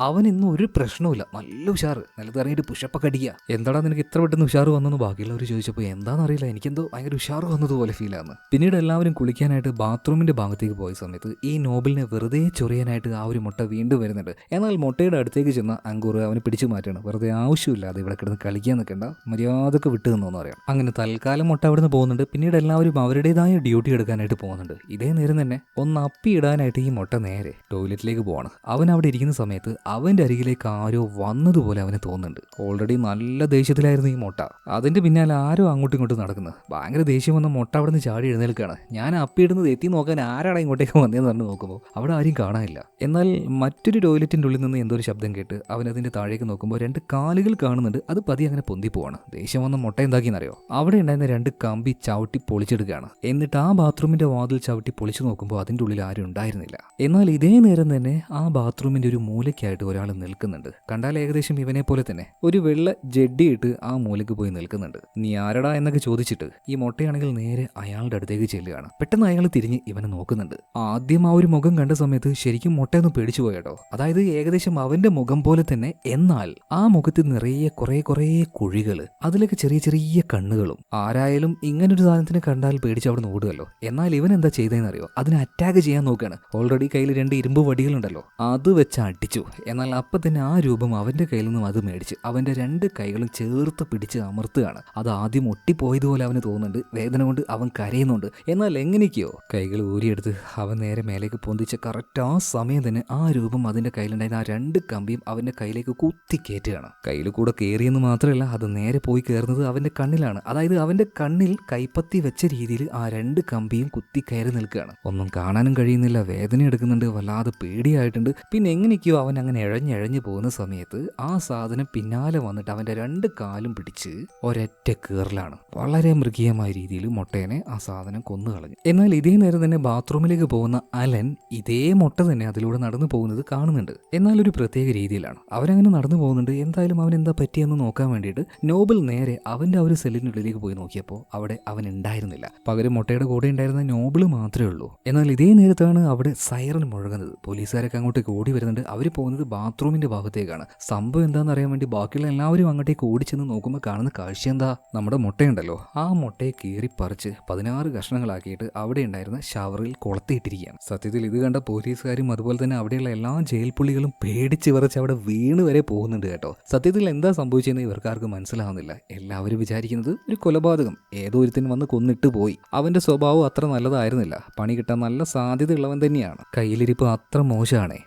അവൻ ഇന്നും ഒരു പ്രശ്നവുമില്ല, നല്ല ഉഷാറ്, നിലത്ത് ഇറങ്ങിയിട്ട് പുഷപ്പൊക്കെ അടിക്കുക. എന്താടാ നിനക്ക് ഇത്ര പെട്ടെന്ന് ഉഷാറ് വന്നെന്ന് ബാക്കിയുള്ളവർ ചോദിച്ചപ്പോൾ എന്താണെന്നറിയില്ല, എനിക്കെന്തോ ഭയങ്കര ഉഷാറ് വന്നതുപോലെ ഫീലാന്ന്. പിന്നീട് എല്ലാവരും കുളിക്കാനായിട്ട് ബാത്റൂമിന്റെ ഭാഗത്തേക്ക് പോയ സമയത്ത് ഈ നോബിളിനെ വെറുതെ ചൊറിയാനായിട്ട് ആ ഒരു മുട്ട വീണ്ടും വരുന്നുണ്ട്. എന്നാൽ മുട്ടയുടെ അടുത്തേക്ക് ചെന്ന അങ്കൂർ അവന് പിടിച്ചു മാറ്റാണ്. വെറുതെ ആവശ്യമില്ലാതെ ഇവിടെ കിടന്ന് കളിക്കാൻ നിൽക്കേണ്ട, മര്യാദക്ക് വിട്ടു നിന്നോന്ന് പറയാം. അങ്ങനെ തൽക്കാലം മുട്ട അവിടെ നിന്ന് പോകുന്നുണ്ട്. പിന്നീട് എല്ലാവരും അവരുടേതായ ഡ്യൂട്ടി എടുക്കാനായിട്ട് പോകുന്നുണ്ട്. ഇതേ നേരം തന്നെ ഒന്ന് അപ്പി ഇടാനായിട്ട് ഈ മുട്ട നേരെ ടോയ്ലറ്റിലേക്ക് പോവാണ്. അവൻ അവിടെ ഇരിക്കുന്ന സമയത്ത് അവന്റെ അരികിലേക്ക് ആരോ വന്നതുപോലെ അവന് തോന്നുന്നുണ്ട്. ഓൾറെഡി നല്ല ദേഷ്യത്തിലായിരുന്നു ഈ മുട്ട. അതിന്റെ പിന്നാലെ ആരോ അങ്ങോട്ടും ഇങ്ങോട്ടും നടക്കുന്നത്. ഭയങ്കര ദേഷ്യം വന്ന മുട്ട അവിടെ നിന്ന് ചാടി എഴുന്നേൽക്കാണ്. ഞാൻ അപ്പി ഇടുന്നത് എത്തി നോക്കാൻ ആരാണ് ഇങ്ങോട്ടേക്ക് വന്നതെന്ന് പറഞ്ഞു നോക്കുമ്പോൾ അവിടെ ആരും കാണാനില്ല. എന്നാൽ മറ്റൊരു ടോയ്ലറ്റിന്റെ ഉള്ളിൽ നിന്ന് എന്തോ ഒരു ശബ്ദം കേട്ട് അവൻ അതിന്റെ താഴേക്ക് നോക്കുമ്പോൾ 2 കാലുകൾ കാണുന്നുണ്ട്. അത് പതി അങ്ങനെ പൊന്തി പോവാണ്. ദേഷ്യം വന്ന മുട്ട എന്താക്കിയെന്നറിയോ, അവിടെ ഉണ്ടായിരുന്ന 2 കമ്പി ചവിട്ടി പൊളിച്ചെടുക്കുകയാണ്. എന്നിട്ട് ആ ബാത്റൂമിന്റെ വാതിൽ ചവിട്ടി പൊളിച്ചു നോക്കുമ്പോൾ അതിന്റെ ഉള്ളിൽ ആരും ഉണ്ടായിരുന്നില്ല. എന്നാൽ ഇതേ നേരം തന്നെ ആ ബാത്റൂമിന്റെ ഒരു മൂലയ്ക്കായിട്ട് ഒരാൾ നിൽക്കുന്നുണ്ട്. കണ്ടാൽ ഏകദേശം ഇവനെ പോലെ തന്നെ ഒരു വെള്ള ജഡ്ഡി ഇട്ട് ആ മൂലയ്ക്ക് പോയി നിൽക്കുന്നുണ്ട്. നീ ആരടാ എന്നൊക്കെ ചോദിച്ചിട്ട് ഈ മുട്ടയാണെങ്കിൽ നേരെ അയാളുടെ അടുത്തേക്ക് ചെല്ലുകയാണ്. പെട്ടെന്ന് അയാൾ തിരിഞ്ഞ് ഇവനെ നോക്കുന്നുണ്ട്. ആദ്യം ആ ഒരു മുഖം കണ്ട സമയത്ത് ശരിക്കും മുട്ടയൊന്ന് പേടിച്ചു പോയട്ടോ. അതായത് ഏകദേശം അവന്റെ മുഖം പോലെ തന്നെ, എന്നാൽ ആ മുഖത്ത് നിറയെ കുറേ കുഴികള്, അതിലേക്ക് ചെറിയ ചെറിയ കണ്ണുകളും. ആരായാലും ഇങ്ങനൊരു സാധനത്തിനെ കണ്ടാൽ പേടിച്ച് അവിടെ ഓടുകല്ലോ. എന്നാൽ ഇവൻ എന്താ ചെയ്തതെന്നറിയോ, അതിനെ അറ്റാക്ക് ചെയ്യാൻ നോക്കുകയാണ്. ഓൾറെഡി കയ്യിൽ 2 ഇരുമ്പ് വടികളുണ്ടല്ലോ, അത് വെച്ച് അടിച്ചു. എന്നാൽ അപ്പം തന്നെ ആ രൂപം അവന്റെ കയ്യിൽ നിന്നും അത് മേടിച്ച് അവന്റെ 2 കൈകളും ചേർത്ത് പിടിച്ച് അമർത്തുകയാണ്. അത് ആദ്യം ഒട്ടിപ്പോയതുപോലെ അവന് തോന്നുന്നുണ്ട്. വേദന കൊണ്ട് അവൻ കരയുന്നുണ്ട്. എന്നാൽ എങ്ങനെയൊക്കെയോ കൈകൾ ഊരിയെടുത്ത് അവൻ നേരെ മേലേക്ക് പൊന്തിച്ച കറക്റ്റ് ആ സമയം തന്നെ ആ രൂപം അതിന്റെ കയ്യിലുണ്ടായിരുന്ന ആ 2 കമ്പിയും അവന്റെ കയ്യിലേക്ക് കുത്തി കയറ്റുകയാണ്. കയ്യിൽ കൂടെ കയറിയെന്ന് മാത്രമല്ല, അത് നേരെ പോയി കയറുന്നത് അവന്റെ കണ്ണിലാണ്. അതായത് അവന്റെ കണ്ണിൽ കൈപ്പത്തി വെച്ച രീതിയിൽ ആ 2 കമ്പിയും കുത്തി കയറി നിൽക്കുകയാണ്. ഒന്നും കാണാനും കഴിയുന്നില്ല, വേദന എടുക്കുന്നുണ്ട്, വല്ലാതെ പേടിയായിട്ടുണ്ട്. പിന്നെ എങ്ങനെയൊക്കെയോ അവൻ അങ്ങനെ ഇഴഞ്ഞിഴഞ്ഞു പോകുന്ന സമയത്ത് ആ സാധനം പിന്നാലെ വന്നിട്ട് അവന്റെ 2 കാലും പിടിച്ച് ഒരൊറ്റ കീറലാണ്. വളരെ മൃഗീയമായ രീതിയിൽ മുട്ടേനെ ആ സാധനം കൊന്നു കളഞ്ഞു. എന്നാൽ ഇതേ നേരം തന്നെ ബാത്റൂമിലേക്ക് പോകുന്ന അലൻ ഇതേ മുട്ട തന്നെ അതിലൂടെ നടന്നു പോകുന്നത് കാണുന്നുണ്ട്. എന്നാൽ ഒരു പ്രത്യേക രീതിയിലാണ് അവരങ്ങനെ നടന്നു പോകുന്നുണ്ട്. എന്തായാലും അവൻ എന്താ പറ്റിയെന്ന് നോക്കാൻ വേണ്ടിയിട്ട് നോബിൾ നേരെ അവന്റെ ആ ഒരു സെല്ലിനുള്ളിലേക്ക് പോയി നോക്കിയപ്പോൾ അവിടെ അവൻ ഉണ്ടായിരുന്നില്ല. പകരം മുട്ടയുടെ കൂടെ ഉണ്ടായിരുന്ന നോബിൾ മാത്രമേ ഉള്ളൂ. എന്നാൽ ഇതേ നേരത്താണ് അവിടെ സൈറൻ മുഴങ്ങുന്നത്. പോലീസുകാരൊക്കെ അങ്ങോട്ടേക്ക് ഓടി വരുന്നുണ്ട്. അവർ പോകുന്നത് ബാത്റൂമിന്റെ ഭാഗത്തേക്കാണ്. സംഭവം എന്താണെന്ന് അറിയാൻ വേണ്ടി ബാക്കിയുള്ള എല്ലാവരും അങ്ങോട്ടേക്ക് ഓടിച്ചെന്ന് നോക്കുമ്പോൾ കാണുന്ന കാഴ്ച എന്താ, നമ്മുടെ മുട്ടയുണ്ടല്ലോ, ആ മുട്ടയെ കീറി പറിച്ച് 16 കഷ്ണങ്ങളാക്കിയിട്ട് അവിടെ ഉണ്ടായിരുന്ന ഷവറിൽ കൊളത്തിയിട്ടിരിക്കുകയാണ്. സത്യത്തിൽ ഇത് കണ്ട പോലീസുകാരും അതുപോലെ തന്നെ അവിടെയുള്ള എല്ലാ ജയിൽ പുള്ളികളും പേടിച്ച് വിറച്ച് അവിടെ വീണ് വരെ പോകുന്നുണ്ട് കേട്ടോ. സത്യത്തിൽ എന്താ സംഭവിച്ചതെന്ന് ഇവർക്കാർക്കും മനസ്സിലാവുന്നില്ല. എല്ലാവരും വിചാരിക്കുന്നത് ഒരു കൊലപാതകം, ഏതോ ഒരുത്തൻ വന്ന് കൊന്നിട്ട് പോയി. അവന്റെ സ്വഭാവം അത്ര നല്ലതായിരുന്നില്ല, പണി കിട്ടാൻ നല്ല സാധ്യതയുള്ളവൻ തന്നെയാണ്, കയ്യിലിരിപ്പ് അത്ര മോശമാണേ.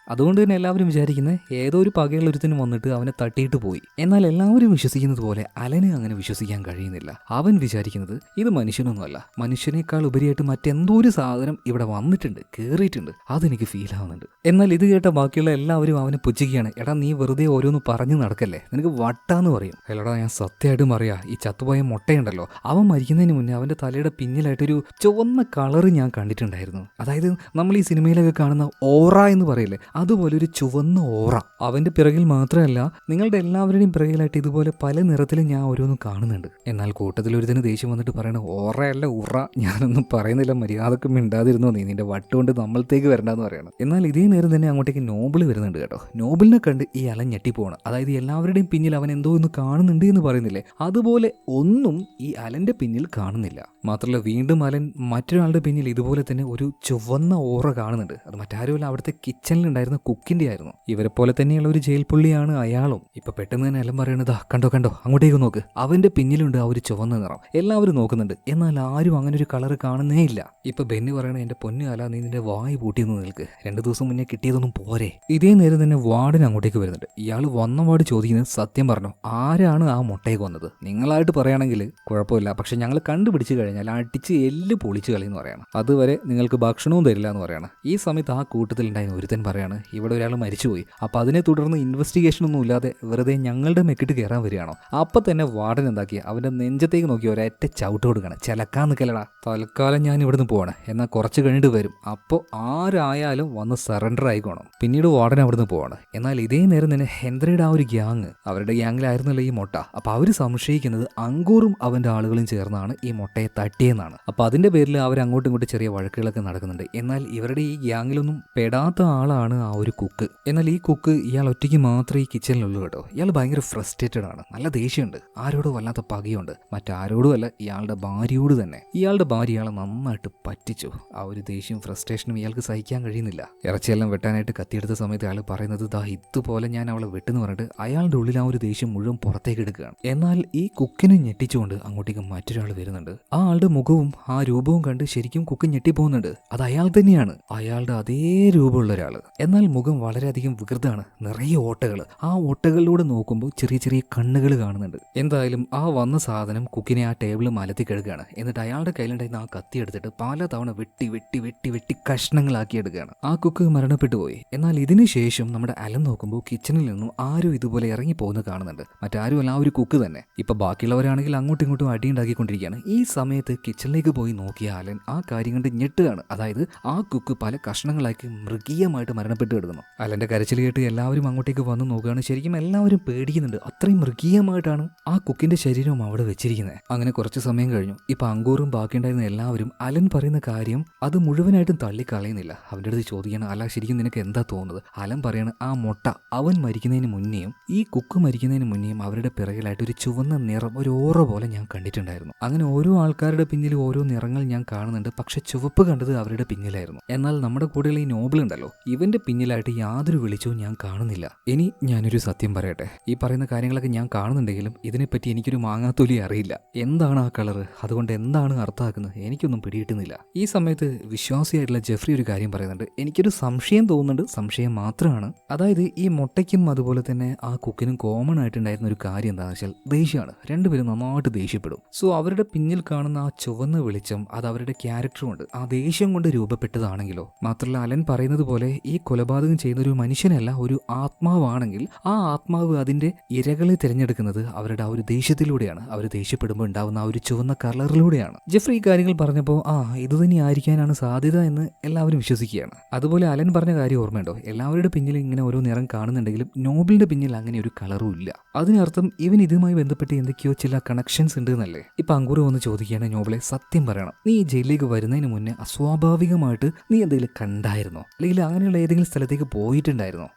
അതുകൊണ്ട് തന്നെ എല്ലാവരും വിചാരിക്കുന്നത് ഏതോ ഒരു പകയുള്ള ഒരുത്തിനും വന്നിട്ട് അവനെ തട്ടിയിട്ട് പോയി. എന്നാൽ എല്ലാവരും വിശ്വസിക്കുന്നത് പോലെ അലന് അങ്ങനെ വിശ്വസിക്കാൻ കഴിയുന്നില്ല. അവൻ വിചാരിക്കുന്നത് ഇത് മനുഷ്യനൊന്നുമല്ല, മനുഷ്യനേക്കാൾ ഉപരിയായിട്ട് മറ്റെന്തോ ഒരു സാധനം ഇവിടെ വന്നിട്ടുണ്ട്, കയറിയിട്ടുണ്ട്, അതെനിക്ക് ഫീൽ ആവുന്നുണ്ട്. എന്നാൽ ഇത് കേട്ട ബാക്കിയുള്ള എല്ലാവരും അവനെ പുച്ഛിക്കുകയാണ്. എടാ നീ വെറുതെ ഓരോന്ന് പറഞ്ഞു നടക്കല്ലേ, നിനക്ക് വട്ടാന്ന് പറയും. എടാ ഞാൻ സത്യമായിട്ടും അറിയാം, ഈ ചത്തുപോയ മുട്ടയുണ്ടല്ലോ, അവൻ മരിക്കുന്നതിന് മുന്നേ അവന്റെ തലയുടെ പിന്നിലായിട്ടൊരു ചുവന്ന കളറ് ഞാൻ കണ്ടിട്ടുണ്ടായിരുന്നു. അതായത് നമ്മൾ ഈ സിനിമയിലൊക്കെ കാണുന്ന ഓറ എന്ന് പറയില്ലേ, അതുപോലെ ഒരു ചുവന്ന ഓറ. അവന്റെ പിറകിൽ മാത്രമല്ല നിങ്ങളുടെ എല്ലാവരുടെയും പിറകിലായിട്ട് ഇതുപോലെ പല നിറത്തിലും ഞാൻ ഓരോന്നും കാണുന്നുണ്ട്. എന്നാൽ കൂട്ടത്തിൽ ഒരുതിന് ദേഷ്യം വന്നിട്ട് പറയണ ഓറയല്ല ഉറ, ഞാനൊന്നും പറയുന്നില്ല, മര്യാദക്ക് മിണ്ടാതിരുന്നോ നീ, നിന്റെ വട്ടുകൊണ്ട് നമ്മളത്തേക്ക് വരണ്ടെന്ന് പറയണം. എന്നാൽ ഇതേ നേരം തന്നെ അങ്ങോട്ടേക്ക് നോബിൾ വരുന്നുണ്ട് കേട്ടോ. നോബിളിനെ കണ്ട് ഈ അലൻ ഞെട്ടിപ്പോവാണ്. അതായത് എല്ലാവരുടെയും പിന്നിൽ അവൻ എന്തോ ഒന്ന് കാണുന്നുണ്ട് എന്ന് പറയുന്നില്ലേ, അതുപോലെ ഒന്നും ഈ അലന്റെ പിന്നിൽ കാണുന്നില്ല. മാത്രമല്ല വീണ്ടും അലൻ മറ്റൊരാളുടെ പിന്നിൽ ഇതുപോലെ തന്നെ ഒരു ചുവന്ന ഓറ കാണുന്നുണ്ട്. അത് മറ്റാരുമല്ല, അവിടുത്തെ കിച്ചണിലുണ്ടായിരുന്ന കുക്കിന്റെ ആയിരുന്നു. ഇവരെ പോലെ തന്നെയുള്ള ഒരു ജയിൽ പുള്ളിയാണ് അയാളും. ഇപ്പൊ പെട്ടെന്ന് തന്നെ അലൻ പറയണതാ കണ്ടോ കണ്ടോ അങ്ങോട്ടേക്ക് നോക്ക്, അവന്റെ പിന്നിലുണ്ട് ആ ഒരു ചുവന്ന നിറം. എല്ലാവരും നോക്കുന്നുണ്ട്, എന്നാൽ ആരും അങ്ങനെ ഒരു കളർ കാണുന്നേ ഇല്ല. ഇപ്പൊ ബെന്നി പറയണ എന്റെ പൊന്നു അല, നീ നിന്റെ വായി പൂട്ടിയൊന്ന് നിൽക്ക്, 2 ദിവസം മുന്നേ കിട്ടിയതൊന്നും പോരെ. ഇതേ നേരം തന്നെ വാർഡൻ അങ്ങോട്ടേക്ക് വരുന്നുണ്ട്. ഇയാൾ വന്ന വാർഡ് ചോദിക്കുന്നത് സത്യം പറഞ്ഞു, ആരാണ് ആ മുട്ടയെ കൊന്നത്? നിങ്ങളായിട്ട് പറയുകയാണെങ്കിൽ കുഴപ്പമില്ല, പക്ഷെ ഞങ്ങൾ കണ്ടുപിടിച്ച് കഴിഞ്ഞാൽ അടിച്ച് എല്ല് പൊളിച്ച് കളയെന്ന് പറയണം. അതുവരെ നിങ്ങൾക്ക് ഭക്ഷണവും തരില്ല എന്ന് പറയണം. ഈ സമയത്ത് ആ കൂട്ടത്തിലുണ്ടായിരുന്ന ഒരുത്തൻ പറയാണ്, എന്താണ്, ഇവിടെ ഒരാൾ മരിച്ചുപോയി, അപ്പോൾ അതിനെ തുടർന്ന് ഇൻവെസ്റ്റിഗേഷൻ ഒന്നും ഇല്ലാതെ വെറുതെ ഞങ്ങളുടെ മെക്കിട്ട് കയറാൻ വരികയാണോ? അപ്പം തന്നെ വാർഡൻ എന്താക്കി അവൻ്റെ നെഞ്ചത്തേക്ക് നോക്കി ഒരൊറ്റ ചവിട്ട് കൊടുക്കണം. ചിലക്കാൻ നിൽക്കലടാ, തൽക്കാലം ഞാൻ ഇവിടുന്ന് പോവാണ്, എന്നാൽ കുറച്ച് കഴിഞ്ഞിട്ട് വരും, അപ്പോൾ ആരായാലും വന്ന് സറണ്ടർ ആയിക്കോണം. പിന്നീട് വാർഡൻ അവിടുന്ന് പോവാണ്. എന്നാൽ ഇതേ നേരം തന്നെ ഹെൻറിയുടെ ആ ഒരു ഗ്യാങ്, അവരുടെ ഗ്യാങ്ങിലായിരുന്നല്ലോ ഈ മുട്ട, അപ്പോൾ അവർ സംശയിക്കുന്നത് അങ്കൂറും അവൻ്റെ ആളുകളും ചേർന്നാണ് ഈ മുട്ടയെ തട്ടിയെന്നാണ്. അപ്പോൾ അതിൻ്റെ പേരിൽ അവർ അങ്ങോട്ടും ഇങ്ങോട്ടും ചെറിയ വഴക്കുകളൊക്കെ നടക്കുന്നുണ്ട്. എന്നാൽ ഇവരുടെ ഈ ഗ്യാങ്ങിലൊന്നും പെടാത്ത ആളാണ് ആ ഒരു കുക്ക്. എന്നാൽ ഈ കുക്ക് ഇയാൾ ഒറ്റയ്ക്ക് മാത്രമേ ഈ കിച്ചണിലുള്ളൂ കേട്ടോ. ഇയാൾ ഭയങ്കര ഫ്രസ്ട്രേറ്റഡ് ആണ്, നല്ല ദേഷ്യമുണ്ട്, ആരോടും വല്ലാത്ത പകയുണ്ട്, മറ്റാരോടും അല്ല, ഇയാളുടെ ഭാര്യയോട് തന്നെ. ഇയാളുടെ ഭാര്യ ഇയാളെ നന്നായിട്ട് പറ്റിച്ചു. ആ ഒരു ദേഷ്യവും ഫ്രസ്ട്രേഷനും ഇയാൾക്ക് സഹിക്കാൻ കഴിയുന്നില്ല. ഇറച്ചിയെല്ലാം വെട്ടാനായിട്ട് കത്തിയെടുത്ത സമയത്ത് അയാൾ പറയുന്നത്, ദാ ഇതുപോലെ ഞാൻ അവളെ വെട്ടെന്ന് പറഞ്ഞിട്ട് അയാളുടെ ഉള്ളിൽ ആ ഒരു ദേഷ്യം മുഴുവൻ പുറത്തേക്ക് എടുക്കുകയാണ്. എന്നാൽ ഈ കുക്കിനെ ഞെട്ടിച്ചുകൊണ്ട് അങ്ങോട്ടേക്ക് മറ്റൊരാൾ വരുന്നുണ്ട്. ആ ആളുടെ മുഖവും ആ രൂപവും കണ്ട് ശരിക്കും കുക്ക് ഞെട്ടിപ്പോകുന്നുണ്ട്. അത് അയാൾ തന്നെയാണ്, അയാളുടെ അതേ രൂപമുള്ള ഒരാൾ. എന്നാൽ മുഖം വളരെയധികം വികൃതമാണ്, നിറയെ ഓട്ടകൾ. ആ ഓട്ടകളിലൂടെ നോക്കുമ്പോൾ ചെറിയ ചെറിയ കണ്ണുകൾ കാണുന്നുണ്ട്. എന്തായാലും ആ വന്ന സാധനം കുക്കിനെ ആ ടേബിൾ മലത്തി കിടക്കുകയാണ്. എന്നിട്ട് അയാളുടെ കയ്യിലുണ്ടായിരുന്ന ആ കത്തി എടുത്തിട്ട് പല തവണ വെട്ടി വെട്ടി വെട്ടി വെട്ടി കഷ്ണങ്ങളാക്കി എടുക്കുകയാണ്. ആ കുക്ക് മരണപ്പെട്ടു പോയി. എന്നാൽ ഇതിനു ശേഷം നമ്മുടെ അലൻ നോക്കുമ്പോൾ കിച്ചണിൽ നിന്നും ആരും ഇതുപോലെ ഇറങ്ങി പോകുന്നത് കാണുന്നുണ്ട്. മറ്റാരുമല്ല, ആ ഒരു കുക്ക് തന്നെ. ഇപ്പൊ ബാക്കിയുള്ളവരാണെങ്കിൽ അങ്ങോട്ടും ഇങ്ങോട്ടും അടിയുണ്ടാക്കിക്കൊണ്ടിരിക്കുകയാണ്. ഈ സമയത്ത് കിച്ചണിലേക്ക് പോയി നോക്കിയ അലൻ ആ കാര്യം കണ്ട് ഞെട്ടുകയാണ്. അതായത് ആ കുക്ക് പല കഷ്ണങ്ങളാക്കി മൃഗീയമായിട്ട് മരണപ്പെട്ട് കിടക്കുന്നു. അലന്റെ കരച്ചിൽ കേട്ട് എല്ലാവരും അങ്ങോട്ടേക്ക് വന്ന് നോക്കുകയാണ്. ശരിക്കും എല്ലാവരും പേടിക്കുന്നുണ്ട്, അത്രയും മൃഗീയമായിട്ടാണ് ആ കുക്കിന്റെ ശരീരം അവിടെ വെച്ചിരിക്കുന്നത്. അങ്ങനെ കുറച്ച് സമയം കഴിഞ്ഞു. ഇപ്പൊ അങ്കൂറും ബാക്കിയുണ്ടായിരുന്ന എല്ലാവരും അലൻ പറയുന്ന കാര്യം അത് മുഴുവനായിട്ടും തള്ളിക്കളയുന്നില്ല. അവൻ്റെ അടുത്ത് ചോദിക്കുകയാണ്, അല്ല ശരിക്കും നിനക്ക് എന്താ തോന്നുന്നത്? അലൻ പറയാണ്, ആ മുട്ട അവൻ മരിക്കുന്നതിന് മുന്നേയും ഈ കുക്ക് മരിക്കുന്നതിന് മുന്നേയും അവരുടെ പിറകിലായിട്ട് ഒരു ചുവന്ന നിറം, ഒരു ഓറ പോലെ ഞാൻ കണ്ടിട്ടുണ്ടായിരുന്നു. അങ്ങനെ ഓരോ ആൾക്കാരുടെ പിന്നിൽ ഓരോ നിറങ്ങൾ ഞാൻ കാണുന്നുണ്ട്. പക്ഷെ ചുവപ്പ് കണ്ടത് അവരുടെ പിന്നിലായിരുന്നു. എന്നാൽ നമ്മുടെ കൂടെയുള്ള ഈ നോബിൾ ഉണ്ടല്ലോ, ഇവന്റെ പിന്നിലായിട്ട് യാതൊരു വെളിച്ചവും ഞാൻ കാണുന്നില്ല. ഇനി ഞാനൊരു സത്യം പറയട്ടെ, ഈ പറയുന്ന കാര്യങ്ങളൊക്കെ ഞാൻ കാണുന്നുണ്ടെങ്കിലും ഇതിനെപ്പറ്റി എനിക്കൊരു മാങ്ങാത്തൊലി അറിയില്ല. എന്താണ് ആ കളറ്, അതുകൊണ്ട് എന്താണ് അർത്ഥമാക്കുന്നത്, എനിക്കൊന്നും പിടികിട്ടുന്നില്ല. ഈ സമയത്ത് വിശ്വാസിയായിട്ടുള്ള ജെഫ്രി ഒരു കാര്യം പറയുന്നുണ്ട്. എനിക്കൊരു സംശയം തോന്നുന്നുണ്ട്, സംശയം മാത്രമാണ്. അതായത് ഈ മുട്ടയ്ക്കും അതുപോലെ തന്നെ ആ കുക്കിനും കോമൺ ആയിട്ടുണ്ടായിരുന്ന ഒരു കാര്യം എന്താണെന്ന് വെച്ചാൽ ദേഷ്യമാണ്. രണ്ടുപേരും നന്നായിട്ട് ദേഷ്യപ്പെടും. സോ അവരുടെ പിന്നിൽ കാണുന്ന ആ ചുവന്ന വെളിച്ചം അത് അവരുടെ ക്യാരക്ടറും ഉണ്ട്, ആ ദേഷ്യം കൊണ്ട് രൂപപ്പെട്ടതാണെങ്കിലോ. മാത്രമല്ല അലൻ പറയുന്നത് പോലെ ഈ കൊലപാതകം ചെയ്യുന്ന ഒരു മനുഷ്യനല്ല, ഒരു ആത്മാവാണെങ്കിൽ ആ ആത്മാവ് അതിന്റെ ഇരകളെ തിരഞ്ഞെടുക്കുന്നത് അവരുടെ ആ ഒരു ദേഷ്യത്തിലൂടെയാണ്. അവർ ദേഷ്യപ്പെടുമ്പോൾ ഉണ്ടാവുന്ന ആ ഒരു ചുവന്ന കളറിലൂടെയാണ്. ജെഫ്രി ഈ കാര്യങ്ങൾ പറഞ്ഞപ്പോൾ ഇത് തന്നെ ആയിരിക്കാനാണ് സാധ്യത എന്ന് എല്ലാവരും വിശ്വസിക്കുകയാണ്. അതുപോലെ അലൻ പറഞ്ഞ കാര്യം ഓർമ്മയുണ്ടോ, എല്ലാവരുടെ പിന്നിൽ ഇങ്ങനെ ഓരോ നിറം കാണുന്നുണ്ടെങ്കിലും നോബിളിന്റെ പിന്നിൽ അങ്ങനെ ഒരു കളറും ഇല്ല. അതിനർത്ഥം ഇവൻ ഇതുമായി ബന്ധപ്പെട്ട് എന്തൊക്കെയോ ചില കണക്ഷൻസ് ഉണ്ട് എന്നല്ലേ. ഇപ്പൊ അങ്കൂറ് വന്ന് ചോദിക്കുകയാണ്, നോബിളെ സത്യം പറയണം, നീ ഈ ജയിലിലേക്ക് വരുന്നതിന് മുന്നേ അസ്വാഭാവികമായിട്ട് നീ എന്തെങ്കിലും കണ്ടായിരുന്നോ, അല്ലെങ്കിൽ അങ്ങനെയുള്ള ഏതെങ്കിലും സ്ഥലത്തേക്ക് പോയിട്ടുണ്ടായിരുന്നോ?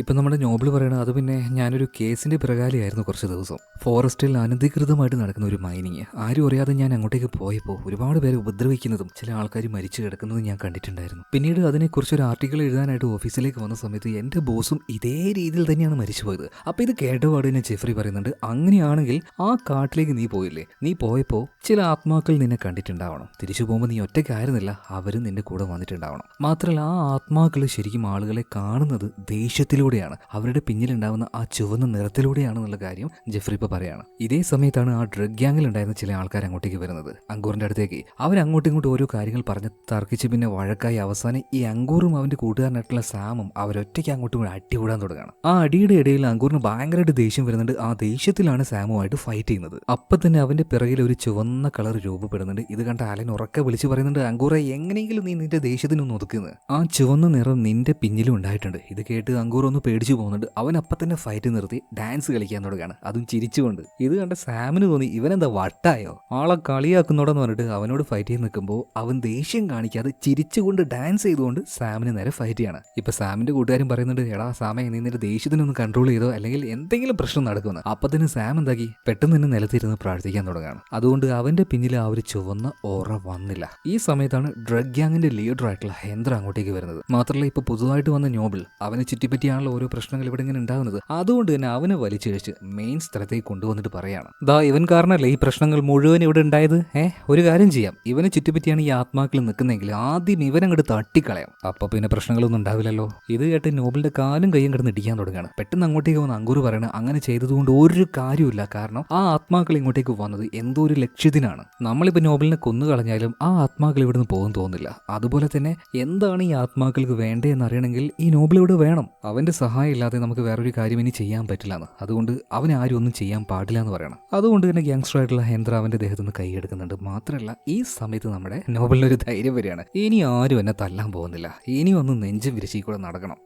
ഇപ്പം നമ്മുടെ നോബിൾ പറയണത്, അത് പിന്നെ ഞാനൊരു കേസിൻ്റെ പിറകാലിയായിരുന്നു കുറച്ച് ദിവസം. ഫോറസ്റ്റിൽ അനധികൃതമായിട്ട് നടക്കുന്ന ഒരു മൈനിങ്. ആരും അറിയാതെ ഞാൻ അങ്ങോട്ടേക്ക് പോയപ്പോൾ ഒരുപാട് പേരെ ഉപദ്രവിക്കുന്നതും ചില ആൾക്കാർ മരിച്ചു കിടക്കുന്നതും ഞാൻ കണ്ടിട്ടുണ്ടായിരുന്നു. പിന്നീട് അതിനെക്കുറിച്ചൊരു ആർട്ടിക്കിൾ എഴുതാനായിട്ട് ഓഫീസിലേക്ക് വന്ന സമയത്ത് എൻ്റെ ബോസും ഇതേ രീതിയിൽ തന്നെയാണ് മരിച്ചുപോയത്. അപ്പോൾ ഇത് കേട്ടപാട് തന്നെ ജെഫ്രി പറയുന്നുണ്ട്, അങ്ങനെയാണെങ്കിൽ ആ കാട്ടിലേക്ക് നീ പോയില്ലേ, നീ പോയപ്പോൾ ചില ആത്മാക്കൾ നിന്നെ കണ്ടിട്ടുണ്ടാവണം. തിരിച്ചു പോകുമ്പോൾ നീ ഒറ്റയ്ക്കായിരുന്നില്ല, അവരും നിന്റെ കൂടെ വന്നിട്ടുണ്ടാവണം. മാത്രമല്ല ആ ആത്മാക്കൾ ശരിക്കും ആളുകളെ കാണുന്നത് ദേഷ്യത്തിലൂടെയാണ്, അവരുടെ പിന്നിലുണ്ടാവുന്ന ആ ചുവന്ന നിറത്തിലൂടെയാണെന്നുള്ള കാര്യം ജെഫ്രി ഇപ്പോൾ പറയാണ്. ഇതേ സമയത്താണ് ആ ഡ്രഗ് ഗ്യാങ്ങിൽ ഉണ്ടായിരുന്ന ചില ആൾക്കാർ അങ്ങോട്ടേക്ക് വരുന്നത്, അങ്കൂറിന്റെ അടുത്തേക്ക്. അവരങ്ങോട്ടും ഇങ്ങോട്ടും ഓരോ കാര്യങ്ങൾ പറഞ്ഞ് തർക്കിച്ച് പിന്നെ വഴക്കായി അവസാനം ഈ അങ്കൂറും അവന്റെ കൂട്ടുകാരനായിട്ടുള്ള സാമും അവരൊറ്റയ്ക്ക് അങ്ങോട്ടും ഇങ്ങോട്ടും അടി കൂടാൻ തുടങ്ങുകയാണ്. ആ അടിയുടെ ഇടയിൽ അങ്കൂറിന് ഭയങ്കരമായിട്ട് ദേഷ്യം വരുന്നുണ്ട്. ആ ദേഷ്യത്തിലാണ് സാമുമായിട്ട് ഫൈറ്റ് ചെയ്യുന്നത്. അപ്പം തന്നെ അവന്റെ പിറകിൽ ഒരു ചുവന്ന കളർ രൂപപ്പെടുന്നുണ്ട്. ഇത് കണ്ട അലൻ ഉറക്കെ വിളിച്ച് പറയുന്നുണ്ട്, അങ്കൂറെ എങ്ങനെയെങ്കിലും നീ നിന്റെ ദേഷ്യത്തിനൊന്ന് ഒതുക്കുന്നത്, ആ ചുവന്ന നിറം നിന്റെ പിന്നിലും ഉണ്ടായിട്ടുണ്ട്. ഇത് കേട്ട് അങ്കൂർ ഒന്ന് പേടിച്ചു പോകുന്നുണ്ട്. അവൻ അപ്പം തന്നെ ഫൈറ്റ് നിർത്തി ഡാൻസ് കളിക്കാൻ തുടങ്ങുകയാണ്, അതും ചിരിച്ചുകൊണ്ട്. ഇത് കണ്ട സാമിന് തോന്നി ഇവനെന്താ വട്ടായോ, ആളെ കളിയാക്കുന്നോടെന്ന് പറഞ്ഞിട്ട് അവനോട് ഫൈറ്റ് ചെയ്ത് നിൽക്കുമ്പോൾ അവൻ ദേഷ്യം കാണിക്കാതെ ചിരിച്ചുകൊണ്ട് ഡാൻസ് ചെയ്തുകൊണ്ട് സാമിന് നേരെ ഫൈറ്റ് ചെയ്യാണ്. ഇപ്പൊ സാമിന്റെ കൂട്ടുകാരും പറയുന്നുണ്ട്, എടാ സാമേ നീ നിന്റെ ദേഷ്യത്തിനൊന്ന് കൺട്രോൾ ചെയ്തോ, അല്ലെങ്കിൽ എന്തെങ്കിലും പ്രശ്നം നടക്കുമെന്ന്. അപ്പൊ തന്നെ സാം എന്താക്കി പെട്ടെന്ന് തന്നെ നിലത്തിരുന്ന് പ്രാർത്ഥിക്കാൻ തുടങ്ങുകയാണ്. അതുകൊണ്ട് അവന്റെ പിന്നിൽ ആ ഒരു ചുവന്ന ഓറ വന്നില്ല. ഈ സമയത്താണ് ഡ്രഗ് ഗ്യാങ്ങിന്റെ ലീഡർ ആയിട്ടുള്ള ഹെന്ദ്ര അങ്ങോട്ടേക്ക് വരുന്നത്. മാത്രമല്ല ഇപ്പൊ പുതുതായിട്ട് വന്ന നോബിൾ അവനെ ചുറ്റിപ്പറ്റിയ തന്നെയാണല്ലോ ഓരോ പ്രശ്നങ്ങൾ ഇവിടെ ഇങ്ങനെ ഉണ്ടാകുന്നത്. അതുകൊണ്ട് തന്നെ അവനെ വലിച്ചിഴച്ച് മെയിൻ സ്ഥലത്തേക്ക് കൊണ്ടുവന്നിട്ട് പറയാണ്, ദാ ഇവൻ കാരണല്ലേ ഈ പ്രശ്നങ്ങൾ മുഴുവൻ ഇവിടെ ഉണ്ടായത്. ഒരു കാര്യം ചെയ്യാം, ഇവനെ ചുറ്റിപ്പറ്റിയാണ് ഈ ആത്മാക്കൾ നിൽക്കുന്നതെങ്കിൽ ആദ്യം ഇവനങ്ങോട്ട് തട്ടിക്കളയാം, അപ്പൊ പിന്നെ പ്രശ്നങ്ങളൊന്നും ഉണ്ടാവില്ലല്ലോ. ഇത് കേട്ട് നോബിളിന്റെ കാലും കൈയും കിടന്ന് ഇടിക്കാൻ തുടങ്ങുകയാണ്. പെട്ടെന്ന് അങ്ങോട്ടേക്ക് വന്ന് അങ്കൂർ പറയണ, അങ്ങനെ ചെയ്തതുകൊണ്ട് ഒരു കാര്യമില്ല, കാരണം ആ ആത്മാക്കൾ ഇങ്ങോട്ടേക്ക് വന്നത് എന്തോ ഒരു ലക്ഷ്യത്തിനാണ്. നമ്മളിപ്പോൾ നോബിളിനെ കൊന്നു കളഞ്ഞാലും ആ ആത്മാക്കൾ ഇവിടുന്ന് പോകും തോന്നില്ല. അതുപോലെ തന്നെ എന്താണ് ഈ ആത്മാക്കൾക്ക് വേണ്ടതെന്ന് അറിയണമെങ്കിൽ ഈ നോബിൾ ഇവിടെ വേണം. അവന്റെ സഹായം ഇല്ലാതെ നമുക്ക് വേറൊരു കാര്യം ഇനി ചെയ്യാൻ പറ്റില്ലെന്ന്. അതുകൊണ്ട് അവനെ ആരും ഒന്നും ചെയ്യാൻ പാടില്ല എന്ന് പറയണം. അതുകൊണ്ട് തന്നെ ഗ്യാങ്സ്റ്റർ ആയിട്ടുള്ള ഹെന്ദ്ര അവന്റെ ദേഹത്ത് നിന്ന് കൈയെടുക്കുന്നുണ്ട്. മാത്രമല്ല ഈ സമയത്ത് നമ്മുടെ നോബിളിനൊരു ധൈര്യം വരികയാണ്, ഇനി ആരും എന്നെ തല്ലാൻ പോകുന്നില്ല, ഇനി ഒന്ന് നെഞ്ചും വിരിശി കൂടെ നടക്കണം.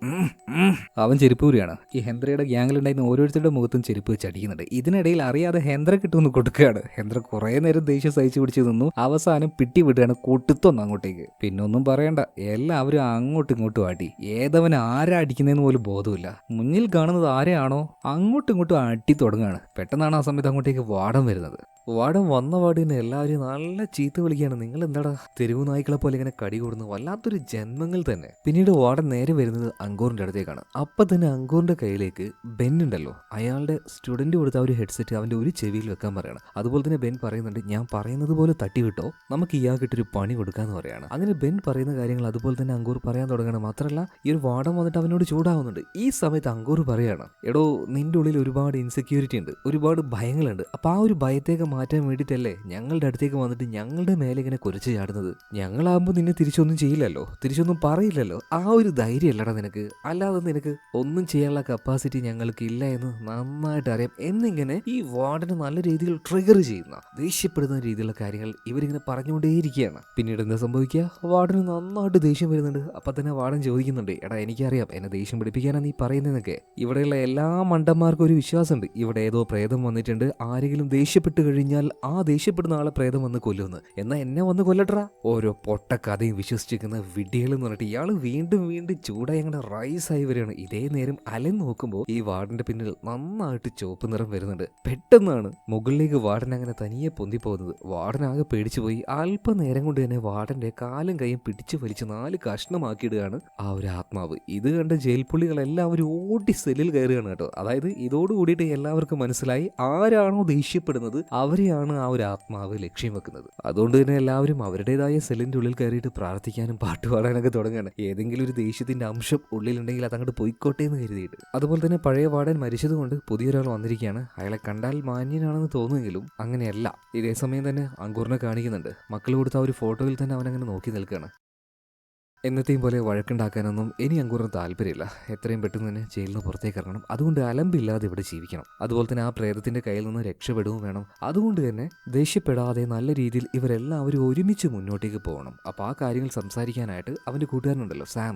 അവൻ ചെരുപ്പ് ഊരിയാണ്. ഈ ഹെന്ദ്രയുടെ ഗ്യാങ്ങിലുണ്ടായിരുന്ന ഓരോരുത്തരുടെ മുഖത്തും ചെരുപ്പ് വെച്ച് അടിക്കുന്നുണ്ട്. ഇതിനിടയിൽ അറിയാതെ ഹെന്ദ്ര കിട്ടുമെന്ന് കൊടുക്കുകയാണ്. ഹെന്ദ്ര കുറെ നേരം ദേഷ്യം സഹിച്ചു പിടിച്ച് നിന്നു. അവസാനം പിട്ടി വിടുകയാണ് കൂട്ടിത്തൊന്ന് അങ്ങോട്ടേക്ക്. പിന്നൊന്നും പറയണ്ട, എല്ലാവരും അങ്ങോട്ടും ഇങ്ങോട്ടും ആട്ടി. ഏതവൻ ആരാ അടിക്കുന്നതെന്ന് പോലും ബോധമില്ല. മുന്നിൽ കാണുന്നത് ആരെയാണോ അങ്ങോട്ടും ഇങ്ങോട്ടും അടി തുടങ്ങുകയാണ്. പെട്ടെന്നാണ് ആ സമയത്ത് അങ്ങോട്ടേക്ക് വാടം വരുന്നത്. വാടം വന്ന പാടിന് എല്ലാവരും നല്ല ചീത്ത വിളിക്കുകയാണ്, നിങ്ങൾ എന്താടാ തെരുവ് നായ്ക്കളെ പോലെ ഇങ്ങനെ കടി കൂടുന്നു, വല്ലാത്തൊരു ജന്മങ്ങൾ തന്നെ. പിന്നീട് വാടൻ നേരെ വരുന്നത് അങ്കോറിന്റെ അടുത്തേക്കാണ്. അപ്പം തന്നെ അങ്കോറിന്റെ കയ്യിലേക്ക് ബെൻ ഉണ്ടല്ലോ, അയാളുടെ സ്റ്റുഡന്റ് കൊടുത്ത ഒരു ഹെഡ്സെറ്റ് അവന്റെ ഒരു ചെവിയിൽ വെക്കാൻ പറയാണ്. അതുപോലെ തന്നെ ബെൻ പറയുന്നുണ്ട്, ഞാൻ പറയുന്നത് പോലെ തട്ടി വിട്ടോ, നമുക്ക് ഇയാൾക്കിട്ടൊരു പണി കൊടുക്കാന്ന് പറയാണ്. അങ്ങനെ ബെൻ പറയുന്ന കാര്യങ്ങൾ അതുപോലെ തന്നെ അങ്കോർ പറയാൻ തുടങ്ങണം. മാത്രമല്ല ഈ ഒരു വാടം വന്നിട്ട് അവനോട് ചൂടാവുന്നുണ്ട്. ഈ സമയത്ത് അങ്കോർ പറയാണ്, എടോ നിന്റെ ഉള്ളിൽ ഒരുപാട് ഇൻസെക്യൂരിറ്റി ഉണ്ട്, ഒരുപാട് ഭയങ്ങളുണ്ട്. അപ്പൊ ആ ഒരു ഭയത്തേക്ക് മാറ്റാൻ വേണ്ടിയിട്ടല്ലേ ഞങ്ങളുടെ അടുത്തേക്ക് വന്നിട്ട് ഞങ്ങളുടെ മേലെ ഇങ്ങനെ കുരച്ചു ചാടുന്നത്. ഞങ്ങളാകുമ്പോൾ നിന്നെ തിരിച്ചൊന്നും ചെയ്യില്ലല്ലോ, തിരിച്ചൊന്നും പറയില്ലല്ലോ. ആ ഒരു ധൈര്യം അല്ലടാ നിനക്ക്, അല്ലാതെ നിനക്ക് ഒന്നും ചെയ്യാനുള്ള കപ്പാസിറ്റി ഞങ്ങൾക്ക് ഇല്ല എന്ന് നന്നായിട്ട് അറിയാം എന്നിങ്ങനെ ഈ വാർഡനെ നല്ല രീതിയിൽ ട്രിഗർ ചെയ്യുന്ന ദേഷ്യപ്പെടുന്ന രീതിയിലുള്ള കാര്യങ്ങൾ ഇവരിങ്ങനെ പറഞ്ഞുകൊണ്ടേയിരിക്കുകയാണ്. പിന്നീട് എന്താ സംഭവിക്കുക, വാർഡന് നന്നായിട്ട് ദേഷ്യം വരുന്നുണ്ട്. അപ്പൊ തന്നെ വാർഡൻ ചോദിക്കുന്നുണ്ട്, എടാ എനിക്കറിയാം എന്നെ ദേഷ്യം പിടിപ്പിക്കാനാ നീ പറയുന്നതെന്നൊക്കെ. ഇവിടെയുള്ള എല്ലാ മണ്ടന്മാർക്കും ഒരു വിശ്വാസമുണ്ട്, ഇവിടെ ഏതോ പ്രേതം വന്നിട്ടുണ്ട്, ആരെങ്കിലും ദേഷ്യപ്പെട്ട് കഴിഞ്ഞാൽ ആ ദേഷ്യപ്പെടുന്ന ആളെ പ്രേതം വന്ന് കൊല്ലുമെന്ന്. എന്നാൽ എന്നെ വന്ന് കൊല്ലട്രാ. ഓരോ പൊട്ട കഥയും വിശ്വസിച്ചിരിക്കുന്ന വിഡ്ഢികളെന്ന് പറഞ്ഞിട്ട് ഇയാൾ വീണ്ടും വീണ്ടും ചൂടായി അങ്ങനെ റൈസായി വരികയാണ്. ഇതേ നേരം അലൻ നോക്കുമ്പോൾ ഈ വാർഡന്റെ പിന്നിൽ നന്നായിട്ട് ചുവപ്പ് നിറം വരുന്നുണ്ട്. പെട്ടെന്നാണ് മുകളിലേക്ക് വാർഡൻ അങ്ങനെ തനിയെ പൊന്തി പോകുന്നത്. വാർഡനാകെ പേടിച്ചു പോയി. അല്പനേരം കൊണ്ട് തന്നെ വാർഡന്റെ കാലും കൈയും പിടിച്ചു വലിച്ച് 4 കഷ്ണമാക്കിയിടുകയാണ് ആ ഒരു ആത്മാവ്. ഇത് കണ്ട ജയിൽ പുള്ളികൾ എല്ലാവരും ഓടി സെല്ലിൽ കയറുകയാണ് കേട്ടോ. അതായത് ഇതോടുകൂടിയിട്ട് എല്ലാവർക്കും മനസ്സിലായി ആരാണോ ദേഷ്യപ്പെടുന്നത് അവരെയാണ് ആ ഒരു ആത്മാവ് ലക്ഷ്യം വെക്കുന്നത്. അതുകൊണ്ട് തന്നെ എല്ലാവരും അവരുടേതായ സെല്ലിന്റെ ഉള്ളിൽ കയറിയിട്ട് പ്രാർത്ഥിക്കാനും പാട്ടുപാടാനൊക്കെ തുടങ്ങുകയാണ്. ഏതെങ്കിലും ഒരു ദേഷ്യത്തിന്റെ അംശം ഉള്ളിലുണ്ടെങ്കിൽ അതങ്ങോട്ട് പോയിക്കോട്ടെ എന്ന് കരുതിയിട്ട്. അതുപോലെ തന്നെ പഴയ വാർഡൻ മരിച്ചതുകൊണ്ട് പുതിയൊരാൾ വന്നിരിക്കുകയാണ്. അയാളെ കണ്ടാൽ മാന്യനാണെന്ന് തോന്നുമെങ്കിലും അങ്ങനെയല്ല. ഇതേ സമയം തന്നെ അങ്കൂറിനെ കാണിക്കുന്നുണ്ട്. മക്കൾ കൊടുത്ത ആ ഒരു ഫോട്ടോയിൽ തന്നെ അവനങ്ങനെ നോക്കി നിൽക്കുകയാണ്. എന്നത്തെയും പോലെ വഴക്കുണ്ടാക്കാനൊന്നും ഇനി അങ്കൂറിന് താല്പര്യമില്ല. എത്രയും പെട്ടെന്ന് തന്നെ ജയിലിൽ നിന്ന് പുറത്തേക്ക് ഇറങ്ങണം. അതുകൊണ്ട് അലമ്പില്ലാതെ ഇവിടെ ജീവിക്കണം. അതുപോലെ തന്നെ ആ പ്രേതത്തിന്റെ കയ്യിൽ നിന്ന് രക്ഷപ്പെടുകയും വേണം. അതുകൊണ്ട് തന്നെ ദേഷ്യപ്പെടാതെ നല്ല രീതിയിൽ ഇവരെല്ലാവരും ഒരുമിച്ച് മുന്നോട്ടേക്ക് പോകണം. അപ്പോൾ ആ കാര്യങ്ങൾ സംസാരിക്കാനായിട്ട് അവന്റെ കൂട്ടുകാരനുണ്ടല്ലോ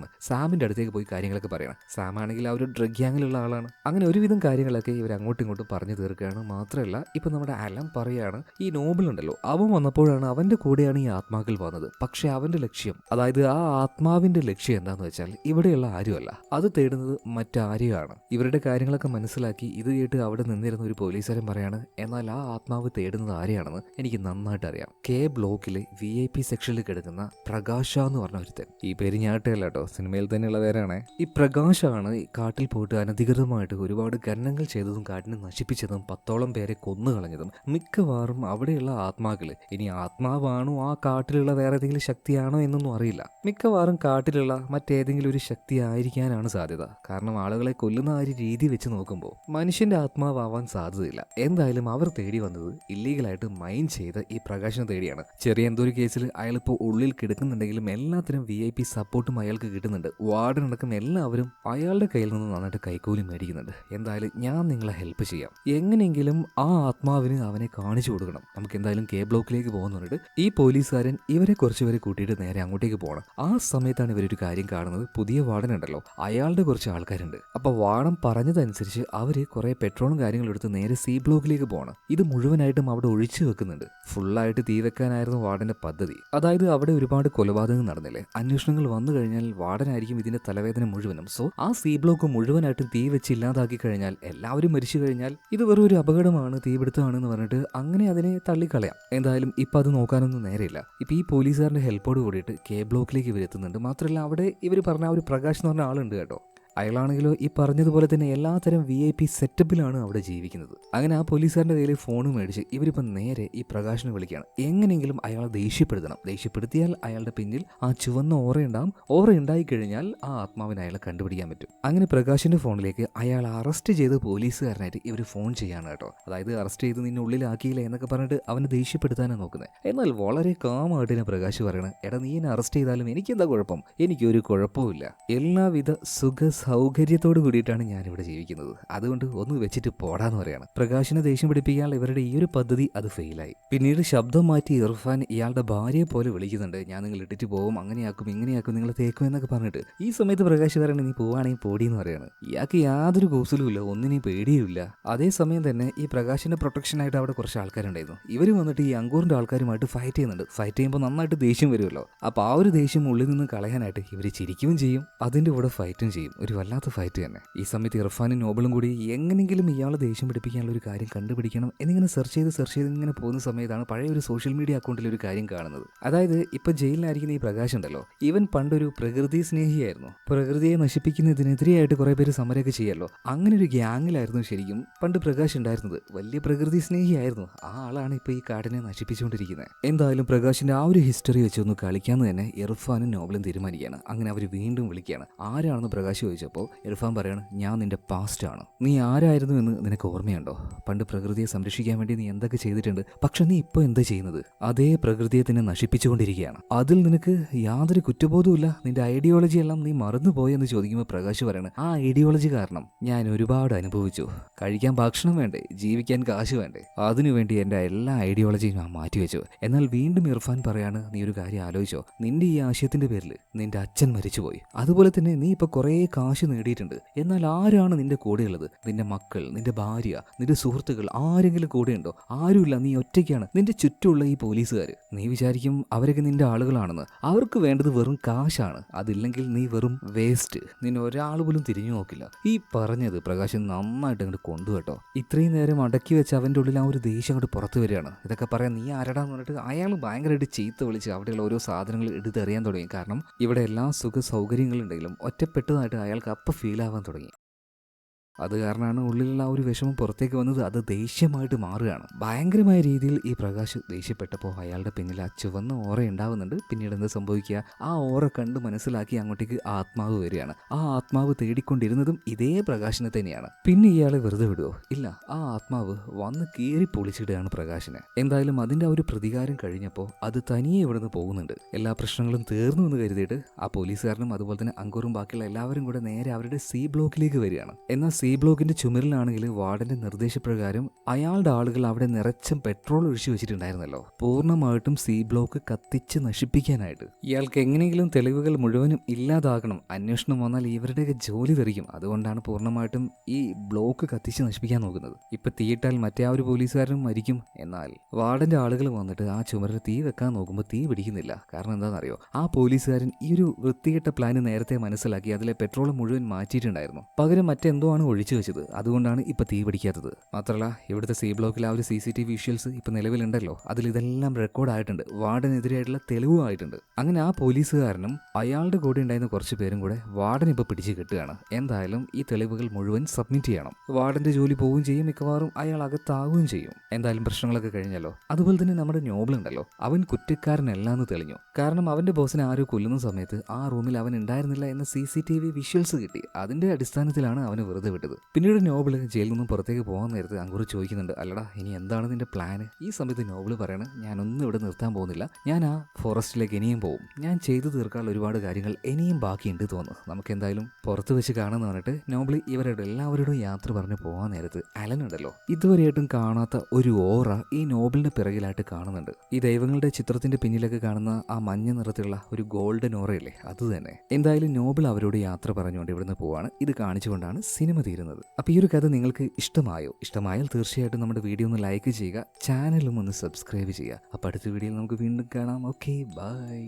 സാമിന്റെ അടുത്തേക്ക് പോയി കാര്യങ്ങളൊക്കെ പറയണം. സാം ആണെങ്കിൽ ആ ഒരു ഡ്രഗ് ഗ്യാങ്ങിലുള്ള ആളാണ്. അങ്ങനെ ഒരുവിധം കാര്യങ്ങളൊക്കെ ഇവർ അങ്ങോട്ടും ഇങ്ങോട്ടും പറഞ്ഞു തീർക്കുകയാണ്. മാത്രമല്ല ഇപ്പൊ നമ്മുടെ അലം പറയാണ്, ഈ നോബിൾ ഉണ്ടല്ലോ അവൻ വന്നപ്പോഴാണ് അവന്റെ കൂടെയാണ് ഈ ആത്മാക്കൾ വന്നത്. പക്ഷെ അവന്റെ ലക്ഷ്യം, അതായത് ആ ആത്മാവിന്റെ ലക്ഷ്യം എന്താന്ന് വെച്ചാൽ ഇവിടെയുള്ള ആരുമല്ല, അത് തേടുന്നത് മറ്റാരെയാണ്. ഇവരുടെ കാര്യങ്ങളൊക്കെ മനസ്സിലാക്കി ഇത് കേട്ട് അവിടെ നിന്നിരുന്ന ഒരു പോലീസുകാരൻ പറയാണ്, എന്നാൽ ആ ആത്മാവ് തേടുന്നത് ആരെയാണെന്ന് എനിക്ക് നന്നായിട്ട് അറിയാം. കെ ബ്ലോക്കിലെ VIP സെക്ഷനിൽ കിടക്കുന്ന പ്രകാശ എന്ന് പറഞ്ഞ ഒരുത്തൻ. ഈ പേര് ഞാട്ടല്ല കേട്ടോ, സിനിമയിൽ തന്നെയുള്ള പേരാണ്. ഈ പ്രകാശാണ് ഈ കാട്ടിൽ പോയിട്ട് അനധികൃതമായിട്ട് ഒരുപാട് ഖനനങ്ങൾ ചെയ്തതും കാട്ടിനെ നശിപ്പിച്ചതും 10ഓളം പേരെ കൊന്നു കളഞ്ഞതും. മിക്കവാറും അവിടെയുള്ള ആത്മാക്കള് ഇനി ആത്മാവാണോ ആ കാട്ടിലുള്ള വേറെ ഏതെങ്കിലും ശക്തിയാണോ എന്നൊന്നും അറിയില്ല. മിക്കവാറും കാട്ടിലുള്ള മറ്റേതെങ്കിലും ഒരു ശക്തി ആയിരിക്കാനാണ് സാധ്യത. കാരണം ആളുകളെ കൊല്ലുന്ന ആ ഒരു രീതി വെച്ച് നോക്കുമ്പോൾ മനുഷ്യന്റെ ആത്മാവാൻ സാധ്യതയില്ല. എന്തായാലും അവർ തേടി വന്നത് ഇല്ലീഗലായിട്ട് മൈൻ ചെയ്ത് ഈ പ്രകാശനെ തേടിയാണ്. ചെറിയ എന്തോ ഒരു കേസിൽ അയാളിപ്പോൾ ഉള്ളിൽ കിടക്കുന്നുണ്ടെങ്കിലും എല്ലാത്തിനും VIP സപ്പോർട്ടും അയാൾക്ക് കിട്ടുന്നുണ്ട്. വാർഡനടക്കം എല്ലാവരും അയാളുടെ കയ്യിൽ നിന്ന് നന്നായിട്ട് കൈക്കൂലി മേടിക്കുന്നുണ്ട്. എന്തായാലും ഞാൻ നിങ്ങളെ ഹെൽപ്പ് ചെയ്യാം. എങ്ങനെയെങ്കിലും ആ ആത്മാവിന് അവനെ കാണിച്ചു കൊടുക്കണം. നമുക്ക് എന്തായാലും കെ ബ്ലോക്കിലേക്ക് പോകുന്നുണ്ട്. ഈ പോലീസുകാരൻ ഇവരെ കുറച്ചുപേരെ കൂട്ടിയിട്ട് നേരെ അങ്ങോട്ടേക്ക് പോകണം. ആ സമയത്താണ് ഇവരൊരു കാര്യം കാണുന്നത്. പുതിയ വാർഡൻ ഉണ്ടല്ലോ, അയാളുടെ കുറച്ച് ആൾക്കാരുണ്ട്. അപ്പൊ വാർഡൻ പറഞ്ഞതനുസരിച്ച് അവര് കുറെ പെട്രോളും കാര്യങ്ങളും എടുത്ത് നേരെ C ബ്ലോക്കിലേക്ക് പോകണം. ഇത് മുഴുവനായിട്ടും അവിടെ ഒഴിച്ചു വെക്കുന്നുണ്ട്. ഫുള്ളായിട്ട് തീ വെക്കാനായിരുന്നു വാർഡന്റെ പദ്ധതി. അതായത് അവിടെ ഒരുപാട് കൊലപാതകങ്ങൾ നടന്നില്ലേ, അന്വേഷണങ്ങൾ വന്നു കഴിഞ്ഞാൽ വാർഡനായിരിക്കും ഇതിന്റെ തലവേദന മുഴുവനും. സോ ആ C ബ്ലോക്ക് മുഴുവനായിട്ടും തീ വെച്ച് ഇല്ലാതാക്കി കഴിഞ്ഞാൽ, എല്ലാവരും മരിച്ചു കഴിഞ്ഞാൽ ഇത് വെറും ഒരു അപകടമാണ്, തീപിടുത്തമാണെന്ന് പറഞ്ഞിട്ട് അങ്ങനെ അതിനെ തള്ളിക്കളയാം. എന്തായാലും ഇപ്പൊ അത് നോക്കാനൊന്നും നേരെയില്ല. ഇപ്പൊ ഈ പോലീസുകാരന്റെ ഹെൽപ്പോട് കൂടിയിട്ട് കെ ബ്ലോക്കിലേക്ക് ഇവർ എത്തുന്നുണ്ട്. മാത്രമല്ല അവിടെ ഇവർ പറഞ്ഞ ആ ഒരു പ്രകാശ് എന്ന് പറഞ്ഞ ആളുണ്ട് കേട്ടോ. അയാളാണെങ്കിലോ ഈ പറഞ്ഞതുപോലെ തന്നെ എല്ലാത്തരം VIP സെറ്റപ്പിലാണ് അവിടെ ജീവിക്കുന്നത്. അങ്ങനെ ആ പോലീസുകാരൻ്റെ കയ്യിൽ ഫോൺ മേടിച്ച് ഇവരിപ്പം നേരെ ഈ പ്രകാശിനെ വിളിക്കുകയാണ്. എങ്ങനെയെങ്കിലും അയാളെ ദേഷ്യപ്പെടുത്തണം. ദേഷ്യപ്പെടുത്തിയാൽ അയാളുടെ പിന്നിൽ ആ ചുവന്ന ഓറയുണ്ടാവും. ഓറ ഉണ്ടായിക്കഴിഞ്ഞാൽ ആ ആത്മാവിനെ അയാളെ കണ്ടുപിടിക്കാൻ പറ്റും. അങ്ങനെ പ്രകാശിന്റെ ഫോണിലേക്ക് അയാൾ അറസ്റ്റ് ചെയ്ത് പോലീസുകാരനായിട്ട് ഇവർ ഫോൺ ചെയ്യാണ് കേട്ടോ. അതായത് അറസ്റ്റ് ചെയ്ത് നിന്നെ ഉള്ളിലാക്കിയില്ല എന്നൊക്കെ പറഞ്ഞിട്ട് അവനെ ദേഷ്യപ്പെടുത്താനാണ് നോക്കുന്നത്. എന്നാൽ വളരെ കാമായിട്ട് തന്നെ പ്രകാശ് പറയണം, എടാ നീ എന്നെ അറസ്റ്റ് ചെയ്താലും എനിക്കെന്താ കുഴപ്പം, എനിക്കൊരു കുഴപ്പമില്ല, എല്ലാവിധ സുഖ സൗകര്യത്തോട് കൂടിയിട്ടാണ് ഞാനിവിടെ ജീവിക്കുന്നത്, അതുകൊണ്ട് ഒന്ന് വെച്ചിട്ട് പോടാന്ന് പറയാണ്. പ്രകാശിനെ ദേഷ്യം പിടിപ്പിക്കാൻ ഇവരുടെ ഈ ഒരു പദ്ധതി അത് ഫെയിലായി. പിന്നീട് ശബ്ദം മാറ്റി ഇർഫാൻ ഇയാളുടെ ഭാര്യയെ പോലെ വിളിക്കുന്നുണ്ട്, ഞാൻ നിങ്ങൾ ഇട്ടിട്ട് പോകും, അങ്ങനെയാക്കും ഇങ്ങനെയാക്കും, നിങ്ങൾ തേക്കും എന്നൊക്കെ പറഞ്ഞിട്ട്. ഈ സമയത്ത് പ്രകാശ് പറയണേ നീ പോവാണെങ്കിൽ പോടിയെന്ന് പറയാണ്. ഇയാൾക്ക് യാതൊരു കൂസലുമില്ല, ഒന്നിനെയും പേടിയുമില്ല. അതേസമയം തന്നെ ഈ പ്രകാശിന്റെ പ്രൊട്ടക്ഷനായിട്ട് അവിടെ കുറച്ച് ആൾക്കാരുണ്ടായിരുന്നു. ഇവർ വന്നിട്ട് ഈ അങ്കൂറിന്റെ ആൾക്കാരുമായിട്ട് ഫൈറ്റ് ചെയ്യുന്നുണ്ട്. ഫൈറ്റ് ചെയ്യുമ്പോൾ നന്നായിട്ട് ദേഷ്യം വരുമല്ലോ. അപ്പോൾ ആ ഒരു ദേഷ്യം ഉള്ളിൽ നിന്ന് കളയാനായിട്ട് ഇവർ ചിരിക്കുകയും ചെയ്യും, അതിന്റെ കൂടെ ഫൈറ്റും ചെയ്യും. ഒരു വല്ലാത്ത ഫൈറ്റ് തന്നെ. ഈ സമയത്ത് ഇർഫാനും നോബിളും കൂടി എങ്ങനെങ്കിലും ഇയാളെ ദേഷ്യം പിടിപ്പിക്കാനുള്ള ഒരു കാര്യം കണ്ടുപിടിക്കണം എന്നിങ്ങനെ സെർച്ച് ചെയ്ത് ഇങ്ങനെ പോകുന്ന സമയത്താണ് പഴയ ഒരു സോഷ്യൽ മീഡിയ അക്കൗണ്ടിൽ ഒരു കാര്യം കാണുന്നത്. അതായത് ഇപ്പൊ ജയിലിലായിരിക്കുന്ന ഈ പ്രകാശ് ഉണ്ടല്ലോ, ഇവൻ പണ്ടൊരു പ്രകൃതി സ്നേഹിയായിരുന്നു. പ്രകൃതിയെ നശിപ്പിക്കുന്നതിനെതിരെയായിട്ട് കുറെ പേര് സമരമൊക്കെ ചെയ്യല്ലോ. അങ്ങനെ ഒരു ഗ്യാങ്ങിലായിരുന്നു ശരിക്കും പണ്ട് പ്രകാശ് ഉണ്ടായിരുന്നത്. വലിയ പ്രകൃതി സ്നേഹിയായിരുന്നു. ആ ആളാണ് ഇപ്പൊ ഈ കാടിനെ നശിപ്പിച്ചുകൊണ്ടിരിക്കുന്നത്. എന്തായാലും പ്രകാശിന്റെ ആ ഒരു ഹിസ്റ്ററി വെച്ചൊന്ന് കളിക്കാന്ന് തന്നെ ഇർഫാനും നോബിളും തീരുമാനിക്കുകയാണ്. അങ്ങനെ അവർ വീണ്ടും വിളിക്കുകയാണ്. ആരാണെന്ന് പ്രകാശ് ചോദിച്ചപ്പോൾ ഇർഫാൻ പറയാണ്, ഞാൻ നിന്റെ പാസ്റ്റ് ആണ്. നീ ആരായിരുന്നു എന്ന് നിനക്ക് ഓർമ്മയുണ്ടോ? പണ്ട് പ്രകൃതിയെ സംരക്ഷിക്കാൻ വേണ്ടി നീ എന്തൊക്കെ ചെയ്തിട്ടുണ്ട്, പക്ഷെ നീ ഇപ്പോൾ എന്താ ചെയ്യുന്നത്? അതേ പ്രകൃതിയെ തന്നെ നശിപ്പിച്ചുകൊണ്ടിരിക്കുകയാണ്. അതിൽ നിനക്ക് യാതൊരു കുറ്റബോധവുമില്ല. നിന്റെ ഐഡിയോളജി എല്ലാം നീ മറന്നുപോയെന്ന് ചോദിക്കുമ്പോൾ പ്രകാശ് പറയണം, ആ ഐഡിയോളജി കാരണം ഞാൻ ഒരുപാട് അനുഭവിച്ചു. കഴിക്കാൻ ഭക്ഷണം വേണ്ടേ, ജീവിക്കാൻ കാശ് വേണ്ടേ, അതിനുവേണ്ടി എൻ്റെ എല്ലാ ഐഡിയോളജിയും ഞാൻ മാറ്റിവെച്ചു. എന്നാൽ വീണ്ടും ഇർഫാൻ പറയാണ്, നീ ഒരു കാര്യം ആലോചിച്ചോ, നിന്റെ ഈ ആശയത്തിന്റെ പേരിൽ നിന്റെ അച്ഛൻ മരിച്ചുപോയി. അതുപോലെ തന്നെ നീ ഇപ്പൊ കുറേ കാശ് നേടിയിട്ടുണ്ട്. എന്നാൽ ആരാണ് നിന്റെ കൂടെയുള്ളത്? നിന്റെ മക്കൾ, നിന്റെ ഭാര്യ, നിന്റെ സുഹൃത്തുക്കൾ, ആരെങ്കിലും കൂടെയുണ്ടോ? ആരുമില്ല. നീ ഒറ്റയ്ക്കാണ്. നിന്റെ ചുറ്റുമുള്ള ഈ പോലീസുകാർ, നീ വിചാരിക്കും അവരൊക്കെ നിന്റെ ആളുകളാണെന്ന്. അവർക്ക് വേണ്ടത് വെറും കാശാണ്. അതില്ലെങ്കിൽ നീ വെറും വേസ്റ്റ്. നിന്നെ ഒരാൾ പോലും തിരിഞ്ഞു നോക്കില്ല. ഈ പറഞ്ഞത് പ്രകാശ് നന്നായിട്ട് അങ്ങോട്ട് കൊണ്ടുകേട്ടോ. ഇത്രയും നേരം അടക്കി വെച്ച് അവൻ്റെ ഉള്ളിൽ ആ ഒരു ദേഷ്യം അങ്ങോട്ട് പുറത്തു വരികയാണ്. ഇതൊക്കെ പറയാൻ നീ ആരടാന്ന് പറഞ്ഞിട്ട് അയാൾ ഭയങ്കരമായിട്ട് ചീത്ത വിളിച്ച് അവിടെയുള്ള ഓരോ സാധനങ്ങൾ എടുത്തെറിയാൻ തുടങ്ങി. കാരണം ഇവിടെ എല്ലാ സുഖ സൗകര്യങ്ങളുണ്ടെങ്കിലും ഒറ്റപ്പെട്ടതായിട്ട് അയാൾക്ക് അപ്പം ഫീൽ ആവാൻ തുടങ്ങി. അത് കാരണമാണ് ഉള്ളിലുള്ള ആ ഒരു വിഷമം പുറത്തേക്ക് വന്നത്. അത് ദേഷ്യമായിട്ട് മാറുകയാണ്. ഭയങ്കരമായ രീതിയിൽ ഈ പ്രകാശ് ദേഷ്യപ്പെട്ടപ്പോൾ അയാളുടെ പിന്നിൽ ആ ചുവന്ന ഓറ ഉണ്ടാവുന്നുണ്ട്. പിന്നീട് എന്താ സംഭവിക്കുക, ആ ഓറ കണ്ട് മനസ്സിലാക്കി അങ്ങോട്ടേക്ക് ആത്മാവ് വരികയാണ്. ആ ആത്മാവ് തേടിക്കൊണ്ടിരുന്നതും ഇതേ പ്രകാശിനെ തന്നെയാണ്. പിന്നെ ഇയാളെ വെറുതെ വിടുവോ? ഇല്ല, ആ ആത്മാവ് വന്ന് കീറി പൊളിച്ചിടുകയാണ് പ്രകാശിനെ. എന്തായാലും അതിൻ്റെ ആ ഒരു പ്രതികാരം കഴിഞ്ഞപ്പോൾ അത് തനിയെ ഇവിടുന്ന് പോകുന്നുണ്ട്. എല്ലാ പ്രശ്നങ്ങളും തീർന്നു എന്ന് കരുതിയിട്ട് ആ പോലീസുകാരനും അതുപോലെ തന്നെ അങ്കൂറും ബാക്കിയുള്ള എല്ലാവരും കൂടെ നേരെ അവരുടെ C ബ്ലോക്കിലേക്ക് വരികയാണ്. എന്നാൽ C ബ്ലോക്കിന്റെ ചുമരിലാണെങ്കിൽ വാർഡന്റെ നിർദ്ദേശപ്രകാരം അയാളുടെ ആളുകൾ അവിടെ നിറച്ചും പെട്രോൾ ഒഴിച്ചു വെച്ചിട്ടുണ്ടായിരുന്നല്ലോ. പൂർണ്ണമായിട്ടും C ബ്ലോക്ക് കത്തിച്ച് നശിപ്പിക്കാനായിട്ട്. ഇയാൾക്ക് എങ്ങനെയെങ്കിലും തെളിവുകൾ മുഴുവനും ഇല്ലാതാകണം. അന്വേഷണം വന്നാൽ ഇവരുടെയൊക്കെ ജോലി തെറിക്കും. അതുകൊണ്ടാണ് പൂർണ്ണമായിട്ടും ഈ ബ്ലോക്ക് കത്തിച്ച് നശിപ്പിക്കാൻ നോക്കുന്നത്. ഇപ്പൊ തീയിട്ടാൽ മറ്റേ ആ ഒരു പോലീസുകാരനും മരിക്കും. എന്നാൽ വാർഡന്റെ ആളുകൾ വന്നിട്ട് ആ ചുമരിൽ തീ വെക്കാൻ നോക്കുമ്പോൾ തീ പിടിക്കുന്നില്ല. കാരണം എന്താണെന്നറിയോ, ആ പോലീസുകാരൻ ഈ ഒരു വൃത്തികെട്ട പ്ലാന് നേരത്തെ മനസ്സിലാക്കി അതിലെ പെട്രോൾ മുഴുവൻ മാറ്റിയിട്ടുണ്ടായിരുന്നു. പകരം മറ്റെന്തോ ആണ് ഒഴിച്ചു വെച്ചത്. അതുകൊണ്ടാണ് ഇപ്പൊ തീ പിടിക്കാത്തത്. മാത്രമല്ല ഇവിടുത്തെ C ബ്ലോക്കിൽ ആ ഒരു CCTV വിഷ്വൽസ് ഇപ്പൊ നിലവിലുണ്ടല്ലോ, അതിൽ ഇതെല്ലാം റെക്കോർഡ് ആയിട്ടുണ്ട്. വാർഡനെതിരായിട്ടുള്ള തെളിവുമായിട്ടുണ്ട്. അങ്ങനെ ആ പോലീസുകാരനും അയാളുടെ കൂടെ ഉണ്ടായിരുന്ന കുറച്ച് പേരും കൂടെ വാർഡൻ ഇപ്പൊ പിടിച്ച് കിട്ടുകയാണ്. എന്തായാലും ഈ തെളിവുകൾ മുഴുവൻ സബ്മിറ്റ് ചെയ്യണം. വാർഡന്റെ ജോലി പോവുകയും ചെയ്യും, മിക്കവാറും അയാൾ അകത്താവുകയും ചെയ്യും. എന്തായാലും പ്രശ്നങ്ങളൊക്കെ കഴിഞ്ഞല്ലോ. അതുപോലെ തന്നെ നമ്മുടെ നോബിൾ ഉണ്ടല്ലോ, അവൻ കുറ്റക്കാരനല്ലാന്ന് തെളിഞ്ഞു. കാരണം അവന്റെ ബോസിനെ ആരോ കൊല്ലുന്ന സമയത്ത് ആ റൂമിൽ അവൻ ഉണ്ടായിരുന്നില്ല എന്ന CCTV വിഷ്വൽസ് കിട്ടി. അതിന്റെ അടിസ്ഥാനത്തിലാണ് അവന് വെറുതെ വിട്ടത്. പിന്നീട് നോബിൾ ജയിലിൽ നിന്നും പുറത്തേക്ക് പോകാൻ നേരത്ത് അങ്കൂർ ചോദിക്കുന്നുണ്ട്, അല്ലടാ ഇനി എന്താണ് നിന്റെ പ്ലാന്? ഈ സമയത്ത് നോബിൾ പറയണ, ഞാനൊന്നും ഇവിടെ നിർത്താൻ പോകുന്നില്ല, ഞാൻ ആ ഫോറസ്റ്റിലേക്ക് ഇനിയും പോകും. ഞാൻ ചെയ്തു തീർക്കാനുള്ള ഒരുപാട് കാര്യങ്ങൾ ഇനിയും ബാക്കിയുണ്ട് തോന്നുന്നു. നമുക്ക് എന്തായാലും പുറത്ത് വെച്ച് കാണാന്ന് പറഞ്ഞിട്ട് നോബിൾ ഇവരുടെ എല്ലാവരോടും യാത്ര പറഞ്ഞ് പോകാൻ നേരത്ത് അലൻ ഉണ്ടല്ലോ, ഇതുവരെയായിട്ടും കാണാത്ത ഒരു ഓറ ഈ നോബിളിന്റെ പിറകിലായിട്ട് കാണുന്നുണ്ട്. ഈ ദൈവങ്ങളുടെ ചിത്രത്തിന്റെ പിന്നിലൊക്കെ കാണുന്ന ആ മഞ്ഞ നിറത്തിലുള്ള ഒരു ഗോൾഡൻ ഓറയില്ലേ, അത് തന്നെ. എന്തായാലും നോബിൾ അവരോട് യാത്ര പറഞ്ഞുകൊണ്ട് ഇവിടുന്ന് പോവാണ്. ഇത് കാണിച്ചുകൊണ്ടാണ് സിനിമ തീരുന്നത്. അപ്പോൾ ഈ ഒരു കഥ നിങ്ങൾക്ക് ഇഷ്ടമായോ? ഇഷ്ടമായാൽ തീർച്ചയായിട്ടും നമ്മുടെ വീഡിയോ ഒന്ന് ലൈക്ക് ചെയ്യുക, ചാനലും ഒന്ന് സബ്സ്ക്രൈബ് ചെയ്യുക. അപ്പോൾ അടുത്ത വീഡിയോയിൽ നമുക്ക് വീണ്ടും കാണാം. Okay, by.